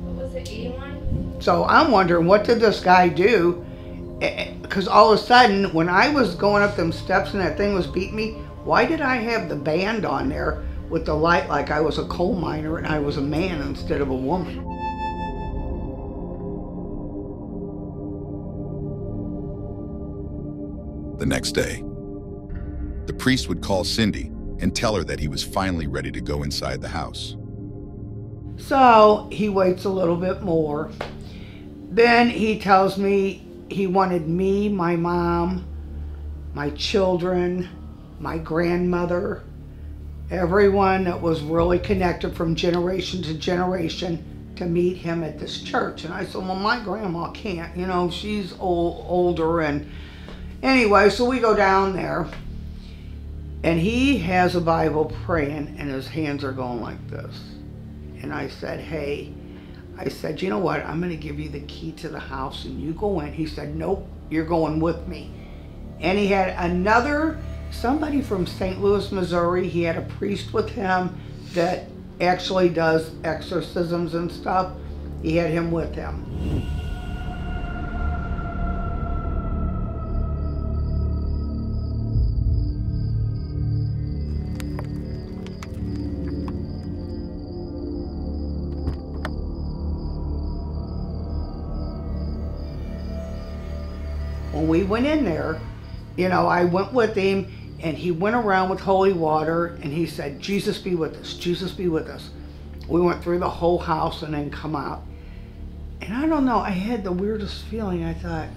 what was it, 81? So I'm wondering, what did this guy do? Because all of a sudden, when I was going up them steps and that thing was beating me, why did I have the band on there with the light like I was a coal miner and I was a man instead of a woman? The next day, the priest would call Cindy and tell her that he was finally ready to go inside the house. So he waits a little bit more. Then he tells me he wanted me, my mom, my children, my grandmother, everyone that was really connected from generation to generation to meet him at this church. And I said, well, my grandma can't, you know, she's older. And anyway, so we go down there and he has a Bible praying and his hands are going like this. And I said, hey, I said, you know what, I'm going to give you the key to the house and you go in. He said, nope, you're going with me. And he had somebody from St. Louis, Missouri. He had a priest with him that actually does exorcisms and stuff. He had him with him. When we went in there, you know, I went with him and he went around with holy water and he said, Jesus be with us, Jesus be with us. We went through the whole house and then come out. And I don't know, I had the weirdest feeling. I thought,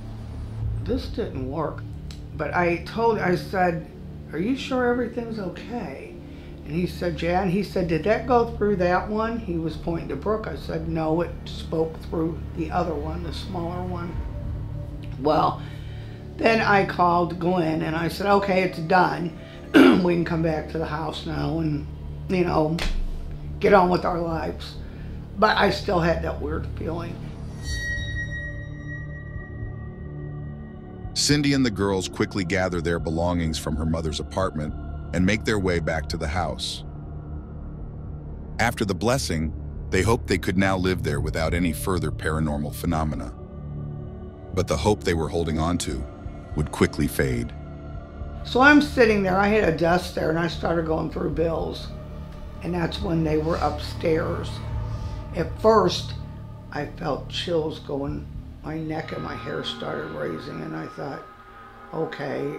this didn't work. But I said, are you sure everything's okay? And he said, yeah. And he said, did that go through that one? He was pointing to Brooke. I said, no, it spoke through the other one, the smaller one. Well, then I called Glenn and I said, okay, it's done. We can come back to the house now and, you know, get on with our lives. But I still had that weird feeling. Cindy and the girls quickly gather their belongings from her mother's apartment and make their way back to the house. After the blessing, they hoped they could now live there without any further paranormal phenomena. But the hope they were holding on to would quickly fade. So I'm sitting there, I had a desk there and I started going through bills. And that's when they were upstairs. At first, I felt chills going, my neck and my hair started raising and I thought, okay,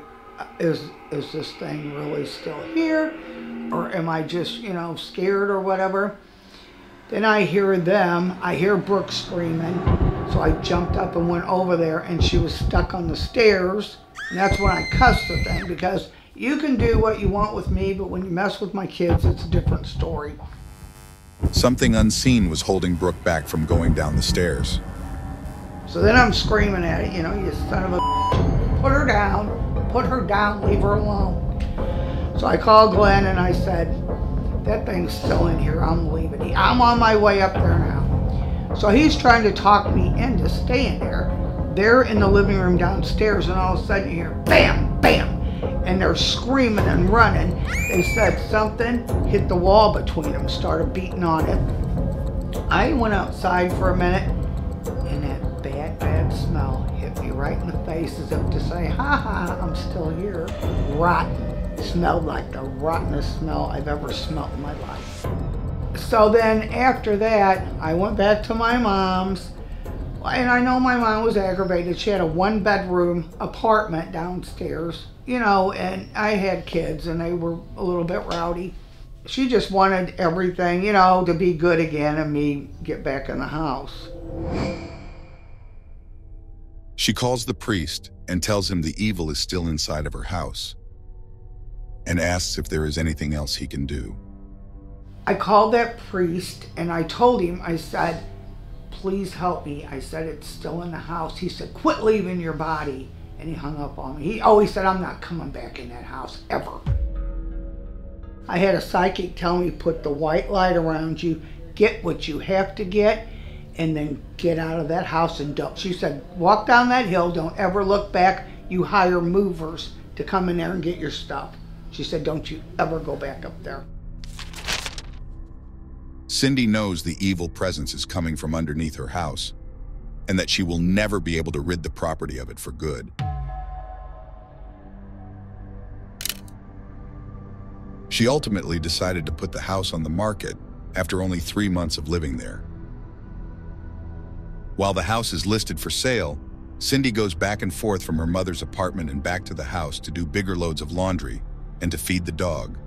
is this thing really still here? Or am I just, you know, scared or whatever? Then I hear Brooke screaming. So I jumped up and went over there and she was stuck on the stairs. And that's when I cussed the thing, because you can do what you want with me, but when you mess with my kids, it's a different story. Something unseen was holding Brooke back from going down the stairs. So then I'm screaming at it, you know, you son of a put her down, leave her alone. So I called Glenn and I said, that thing's still in here, I'm leaving. I'm on my way up there now. So he's trying to talk me into staying there. They're in the living room downstairs and all of a sudden you hear bam, bam. And they're screaming and running. They said something hit the wall between them, started beating on it. I went outside for a minute and that bad smell hit me right in the face as if to say, ha ha, I'm still here. Rotten. Smelled like the rottenest smell I've ever smelled in my life. So then after that, I went back to my mom's, and I know my mom was aggravated. She had a 1-bedroom apartment downstairs, you know, and I had kids and they were a little bit rowdy. She just wanted everything, you know, to be good again and me get back in the house. She calls the priest and tells him the evil is still inside of her house and asks if there is anything else he can do. I called that priest and I told him, I said, please help me. I said, it's still in the house. He said, quit leaving your body. And he hung up on me. He said, I'm not coming back in that house, ever. I had a psychic tell me, put the white light around you, get what you have to get, and then get out of that house and don't. She said, walk down that hill, don't ever look back. You hire movers to come in there and get your stuff. She said, don't you ever go back up there. Cindy knows the evil presence is coming from underneath her house, and that she will never be able to rid the property of it for good. She ultimately decided to put the house on the market after only 3 months of living there. While the house is listed for sale, Cindy goes back and forth from her mother's apartment and back to the house to do bigger loads of laundry and to feed the dog.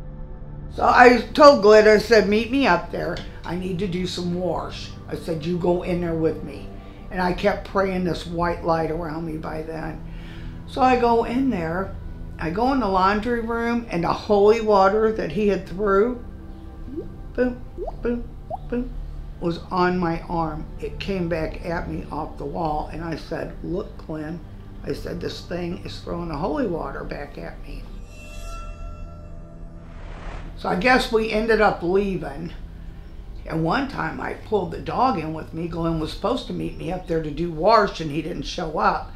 So I told Glenn, I said, meet me up there. I need to do some wash. I said, you go in there with me. And I kept praying this white light around me by then. So I go in there. I go in the laundry room, and the holy water that he had threw, boom, boom, boom, was on my arm. It came back at me off the wall, and I said, look, Glenn, I said, this thing is throwing the holy water back at me. So I guess we ended up leaving. And one time I pulled the dog in with me. Glenn was supposed to meet me up there to do wash, and he didn't show up.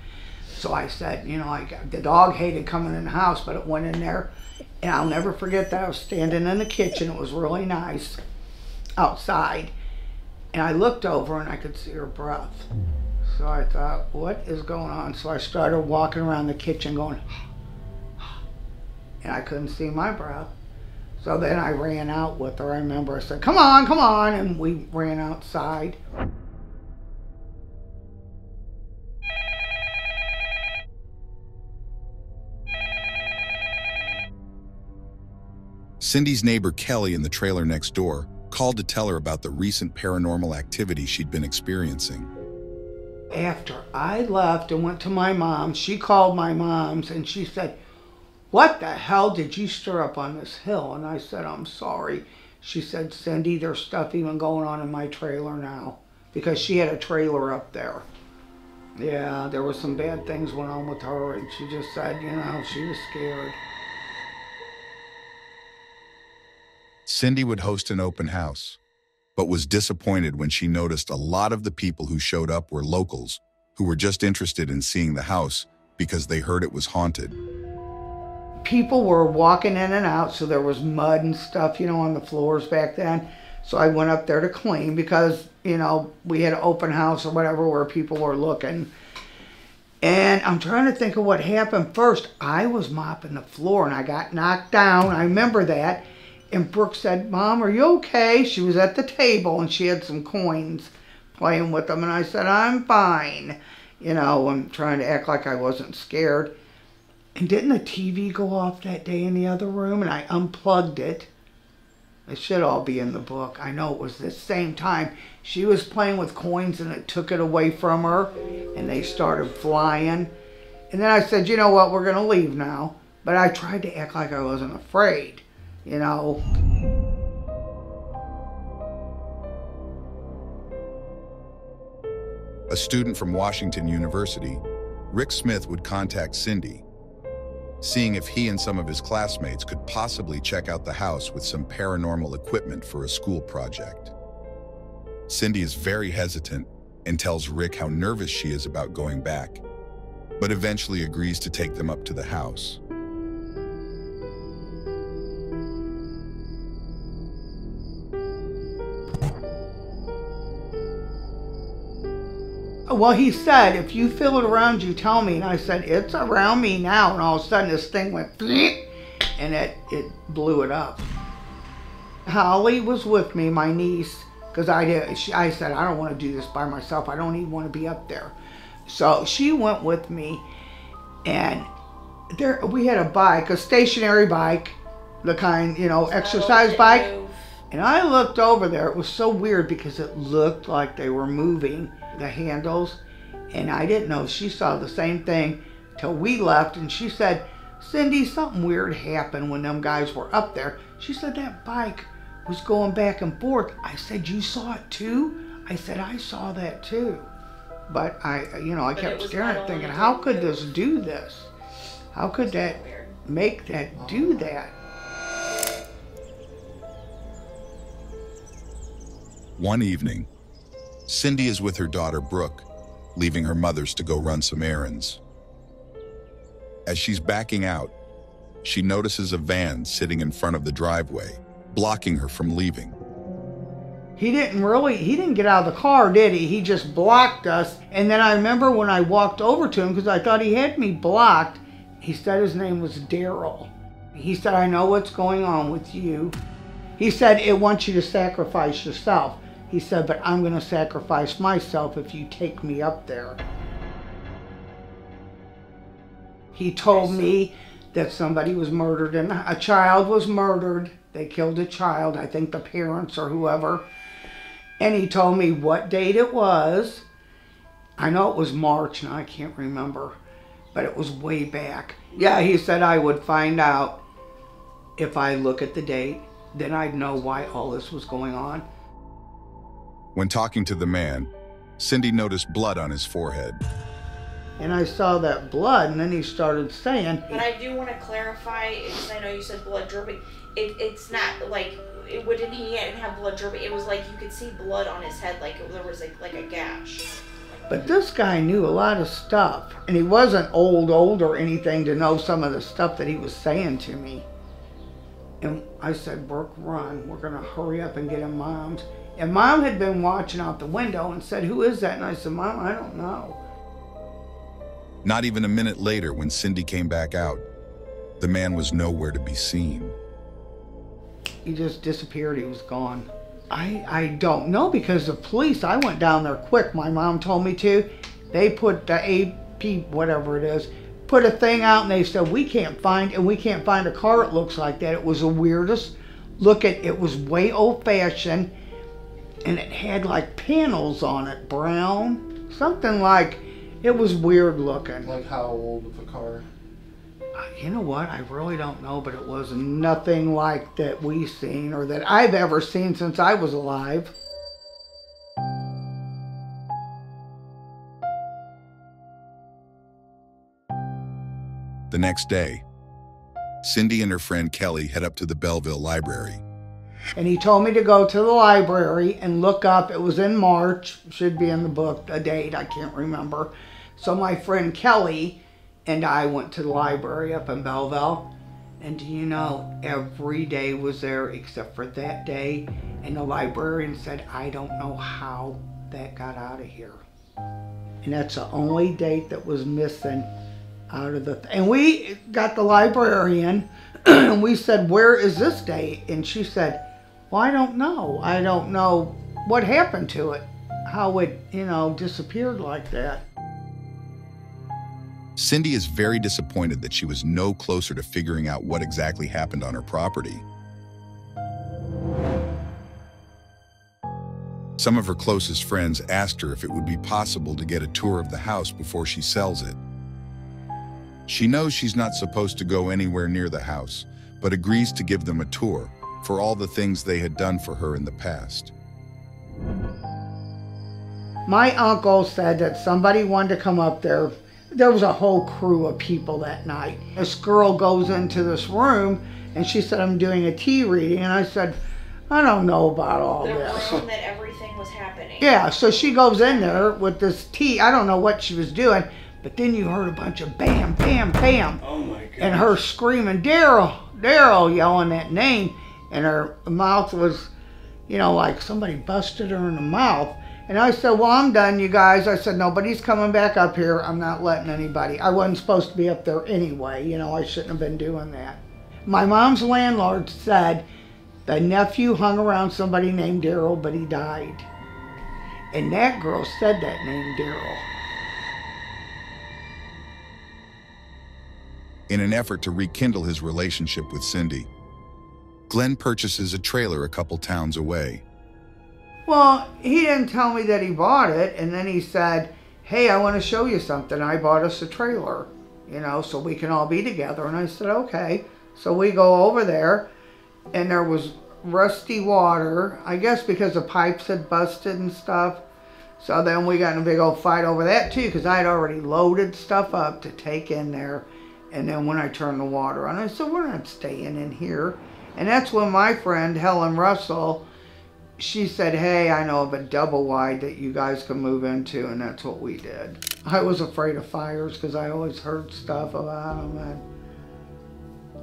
So I said, you know, the dog hated coming in the house, but it went in there. And I'll never forget that I was standing in the kitchen. It was really nice outside. And I looked over and I could see her breath. So I thought, what is going on? So I started walking around the kitchen going, and I couldn't see my breath. So then I ran out with her. I remember I said, come on, and we ran outside. Cindy's neighbor Kelly in the trailer next door called to tell her about the recent paranormal activity she'd been experiencing. After I left and went to my mom, she called my mom's and she said, what the hell did you stir up on this hill? And I said, I'm sorry. She said, Cindy, there's stuff even going on in my trailer now. Because she had a trailer up there. Yeah, there was some bad things went on with her, and she just said, you know, she was scared. Cindy would host an open house, but was disappointed when she noticed a lot of the people who showed up were locals who were just interested in seeing the house because they heard it was haunted. People were walking in and out, so there was mud and stuff, you know, on the floors back then. So I went up there to clean because, you know, we had an open house or whatever where people were looking. And I'm trying to think of what happened first. I was mopping the floor and I got knocked down. I remember that. And Brooke said, Mom, are you okay? She was at the table and she had some coins playing with them. And I said, I'm fine. You know, I'm trying to act like I wasn't scared. And didn't the TV go off that day in the other room? And I unplugged it. It should all be in the book. I know it was the same time. She was playing with coins and it took it away from her. And they started flying. And then I said, you know what, we're going to leave now. But I tried to act like I wasn't afraid, you know. A student from Washington University, Rick Smith would contact Cindy, seeing if he and some of his classmates could possibly check out the house with some paranormal equipment for a school project. Cindy is very hesitant and tells Rick how nervous she is about going back, but eventually agrees to take them up to the house. Well, he said, if you feel it around you, tell me. And I said, it's around me now. And all of a sudden, this thing went, and it blew it up. Holly was with me, my niece, because I said, I don't want to do this by myself. I don't even want to be up there. So she went with me, and we had a bike, a stationary bike, the kind, you know, exercise bike. And I looked over there. It was so weird because it looked like they were moving the handles, and I didn't know if she saw the same thing till we left. And she said, Cindy, something weird happened when them guys were up there. She said that bike was going back and forth. I said, you saw it too? I said, I saw that too. But I kept staring, thinking, how could this do this? How could that make that do that? One evening, Cindy is with her daughter, Brooke, leaving her mother's to go run some errands. As she's backing out, she notices a van sitting in front of the driveway, blocking her from leaving. He didn't get out of the car, did he? He just blocked us. And then I remember when I walked over to him, because I thought he had me blocked, he said his name was Daryl. He said, I know what's going on with you. He said, it wants you to sacrifice yourself. He said, but I'm going to sacrifice myself if you take me up there. He told me that somebody was murdered and a child was murdered. They killed a child, I think the parents or whoever. And he told me what date it was. I know it was March, and I can't remember, but it was way back. Yeah, he said I would find out if I look at the date, then I'd know why all this was going on. When talking to the man, Cindy noticed blood on his forehead. And I saw that blood, and then he started saying... But I do want to clarify, because I know you said blood dripping. It's not like, he didn't have blood dripping. It was like you could see blood on his head, like there was like a gash. But this guy knew a lot of stuff, and he wasn't old or anything to know some of the stuff that he was saying to me. And I said, Brooke, run. We're going to hurry up and get him Mom's. And Mom had been watching out the window and said, who is that? And I said, Mom, I don't know. Not even a minute later, when Cindy came back out, the man was nowhere to be seen. He just disappeared. He was gone. I don't know, because the police, I went down there quick. My mom told me to. They put the AP, whatever it is, put a thing out, and they said, we can't find a car that looks like that. It was the weirdest looking. It was way old-fashioned, and it had like panels on it, brown, something like, it was weird looking. Like how old of a car? You know what? I really don't know, but it was nothing like that we've seen or that I've ever seen since I was alive. The next day, Cindy and her friend Kelly head up to the Belleville Library. And he told me to go to the library and look up. It was in March. Should be in the book, a date, I can't remember. So my friend Kelly and I went to the library up in Belleville. And do you know, every day was there except for that day. And the librarian said, I don't know how that got out of here. And that's the only date that was missing out of the... And we got the librarian and we said, where is this date? And she said, well, I don't know. I don't know what happened to it. How it, disappeared like that. Cindy is very disappointed that she was no closer to figuring out what exactly happened on her property. Some of her closest friends asked her if it would be possible to get a tour of the house before she sells it. She knows she's not supposed to go anywhere near the house, but agrees to give them a tour for all the things they had done for her in the past. My uncle said that somebody wanted to come up there. There was a whole crew of people that night. This girl goes into this room and she said, I'm doing a tea reading. And I said, I don't know about all this. The room that everything was happening. Yeah, so she goes in there with this tea. I don't know what she was doing, but then you heard a bunch of bam, bam, bam. Oh my God. And her screaming, Daryl, Daryl, yelling that name. And her mouth was, like somebody busted her in the mouth. And I said, well, I'm done, you guys. I said, nobody's coming back up here. I'm not letting anybody. I wasn't supposed to be up there anyway. I shouldn't have been doing that. My mom's landlord said the nephew hung around somebody named Daryl, but he died. And that girl said that name, Daryl. In an effort to rekindle his relationship with Cindy, Glenn purchases a trailer a couple towns away. Well, he didn't tell me that he bought it, and then he said, hey, I want to show you something. I bought us a trailer, so we can all be together. And I said, okay. So we go over there, and there was rusty water, I guess because the pipes had busted and stuff. So then we got in a big old fight over that too, because I had already loaded stuff up to take in there. And then when I turned the water on, I said, we're not staying in here. And that's when my friend, Helen Russell, she said, hey, I know of a double wide that you guys can move into, and that's what we did. I was afraid of fires because I always heard stuff about them, and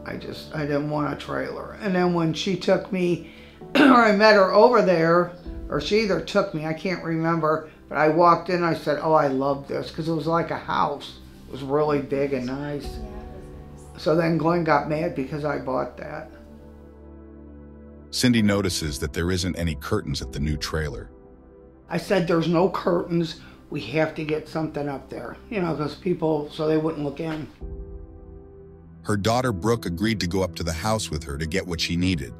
I didn't want a trailer. And then when she took me, or I met her over there, or she either took me, I can't remember, but I walked in, I said, oh, I love this, because it was like a house. It was really big and nice. So then Glenn got mad because I bought that. Cindy notices that there isn't any curtains at the new trailer. I said, there's no curtains. We have to get something up there, you know, because people, so they wouldn't look in. Her daughter Brooke agreed to go up to the house with her to get what she needed.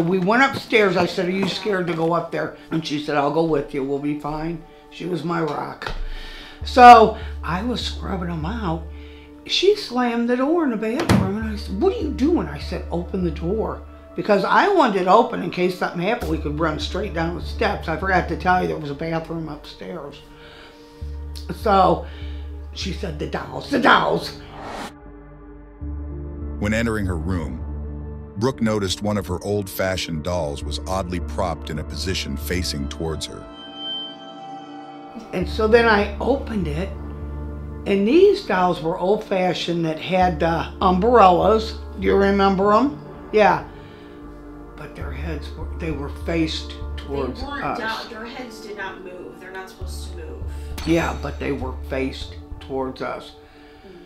We went upstairs. I said, are you scared to go up there? And she said, I'll go with you. We'll be fine. She was my rock. So I was scrubbing them out. She slammed the door in the bathroom, and I said, what are you doing? I said, open the door. Because I wanted it open in case something happened, we could run straight down the steps. I forgot to tell you there was a bathroom upstairs. So she said, the dolls, the dolls. When entering her room, Brooke noticed one of her old-fashioned dolls was oddly propped in a position facing towards her. And so then I opened it, and these dolls were old-fashioned that had the umbrellas. Do you remember them? Yeah. But their heads they were faced towards us. Their heads did not move. They're not supposed to move. Yeah, but they were faced towards us.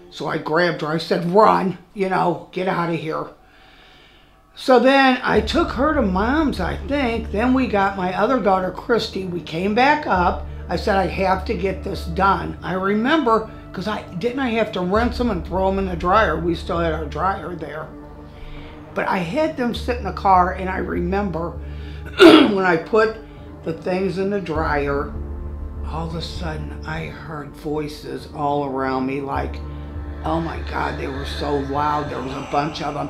So I grabbed her. I said, run, you know, get out of here. So then I took her to Mom's, I think. Then we got my other daughter, Christy. We came back up. I said, I have to get this done. I remember, because I have to rinse them and throw them in the dryer. We still had our dryer there. But I had them sit in the car, and I remember when I put the things in the dryer, all of a sudden I heard voices all around me like, oh my God, they were so loud. There was a bunch of them.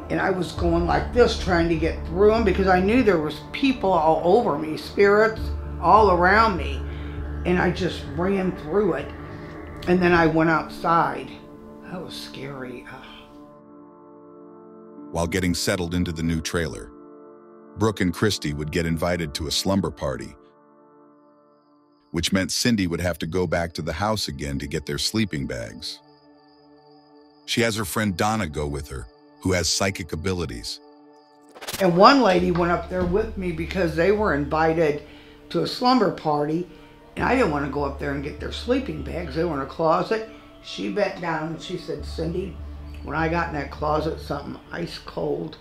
And I was going like this, trying to get through them, because I knew there was people all over me, spirits all around me. And I just ran through it. And then I went outside. That was scary. While getting settled into the new trailer, Brooke and Christy would get invited to a slumber party, which meant Cindy would have to go back to the house again to get their sleeping bags. She has her friend Donna go with her, who has psychic abilities. And one lady went up there with me because they were invited to a slumber party, and I didn't want to go up there and get their sleeping bags. They were in a closet. She bent down and she said, Cindy, when I got in that closet, something ice cold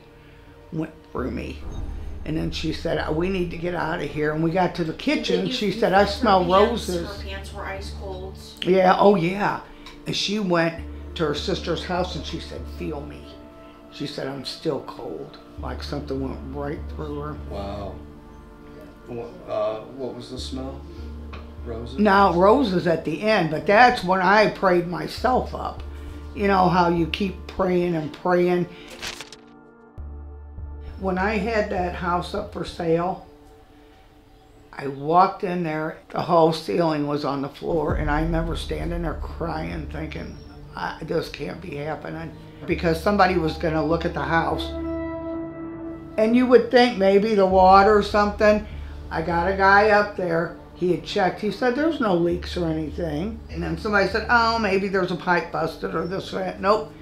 went through me. And then she said, we need to get out of here. And we got to the kitchen. She said, I smell roses. Her pants were ice cold. Yeah, oh yeah. And she went to her sister's house and she said, feel me. She said, I'm still cold. Like something went right through her. Wow. What was the smell? Roses? Now, roses at the end, but that's when I prayed myself up. You know how you keep praying and praying. When I had that house up for sale, I walked in there, the whole ceiling was on the floor, and I remember standing there crying, thinking, this can't be happening. Because somebody was gonna look at the house. And you would think maybe the water or something. I got a guy up there, he had checked, he said there's no leaks or anything. And then somebody said, oh, maybe there's a pipe busted or this or that. Nope.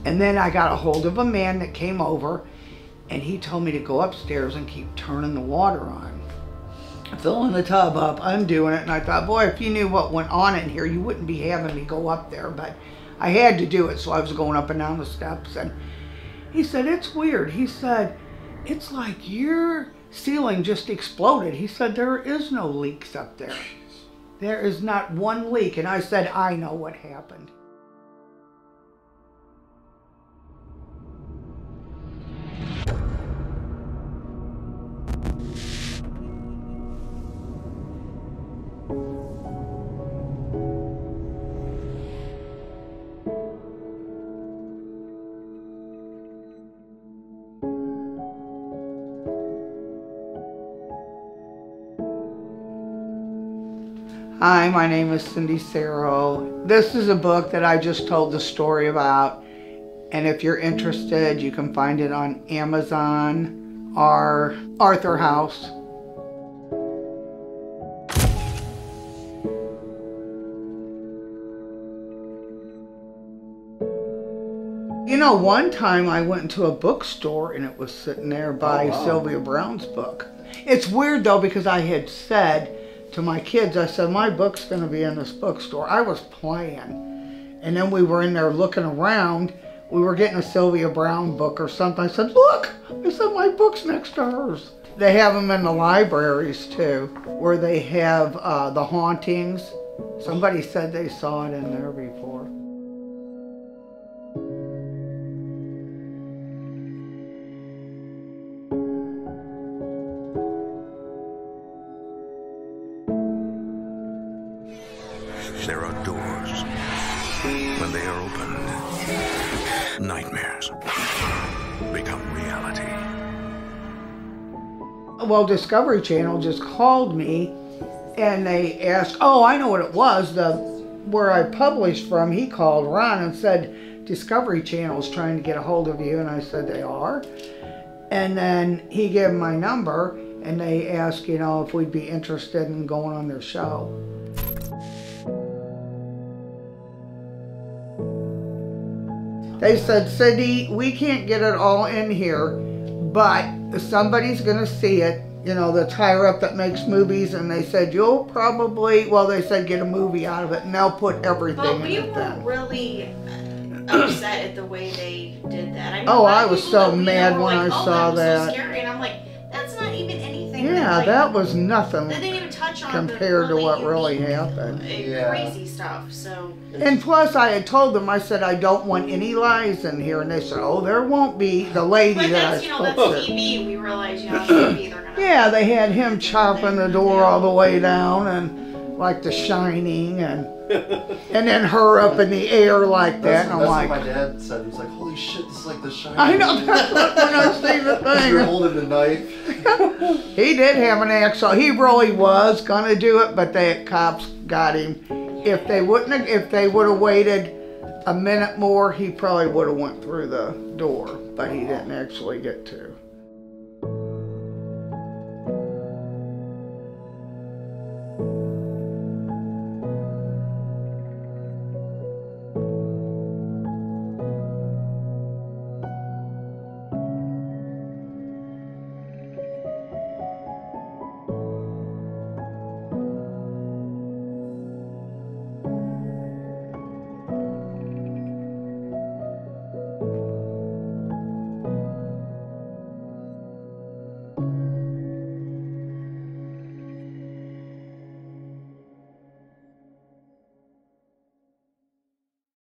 And then I got a hold of a man that came over, and he told me to go upstairs and keep turning the water on. Filling the tub up, undoing it, and I thought, boy, if you knew what went on in here, you wouldn't be having me go up there, but I had to do it, so I was going up and down the steps, and he said, it's weird. He said, it's like your ceiling just exploded. He said, there is no leaks up there. There is not one leak, and I said, I know what happened. Hi, my name is Cindy Sarro. This is a book that I just told the story about. And if you're interested, you can find it on Amazon or Arthur House. You know, one time I went into a bookstore and it was sitting there by Sylvia Browne's book. It's weird though, because I had said to my kids, I said, my book's going to be in this bookstore. I was playing. And then we were in there looking around. We were getting a Sylvia Browne book or something. I said, look, I said, my book's next to hers. They have them in the libraries too, where they have the hauntings. Somebody said they saw it in there before. There are doors. When they are opened, nightmares become reality. Well, Discovery Channel just called me and they asked, oh, I know what it was. Where I published from, he called Ron and said, Discovery Channel's trying to get a hold of you. And I said, they are? And then he gave my number and they asked, you know, if we'd be interested in going on their show. They said, Cindy, we can't get it all in here, but somebody's going to see it, you know, that's higher up that makes movies, and they said, you'll probably, well, they said get a movie out of it, and they'll put everything in it then. But we were really upset at the way they did that. I mean, I was so mad when I saw that. Was so scary, and I'm like, that's not even anything. Yeah, that was nothing they didn't even touch on compared to what really happened. Crazy stuff, so. And plus, I had told them, I said, I don't want any lies in here. And they said, oh, there won't be. The lady that I spoke to. That's TV. We realized, you know, TV, they're gonna. Yeah, they had him chopping the door all the way down and like The Shining and then her up in the air like that. And I'm like. What my dad said. He was like, holy shit, this is like The Shining. I know, that's what when I see the thing. You're holding the knife. He did have an axe. He really was going to do it, but the cops got him. If they would have waited a minute more, he probably would have went through the door, but he didn't actually get to.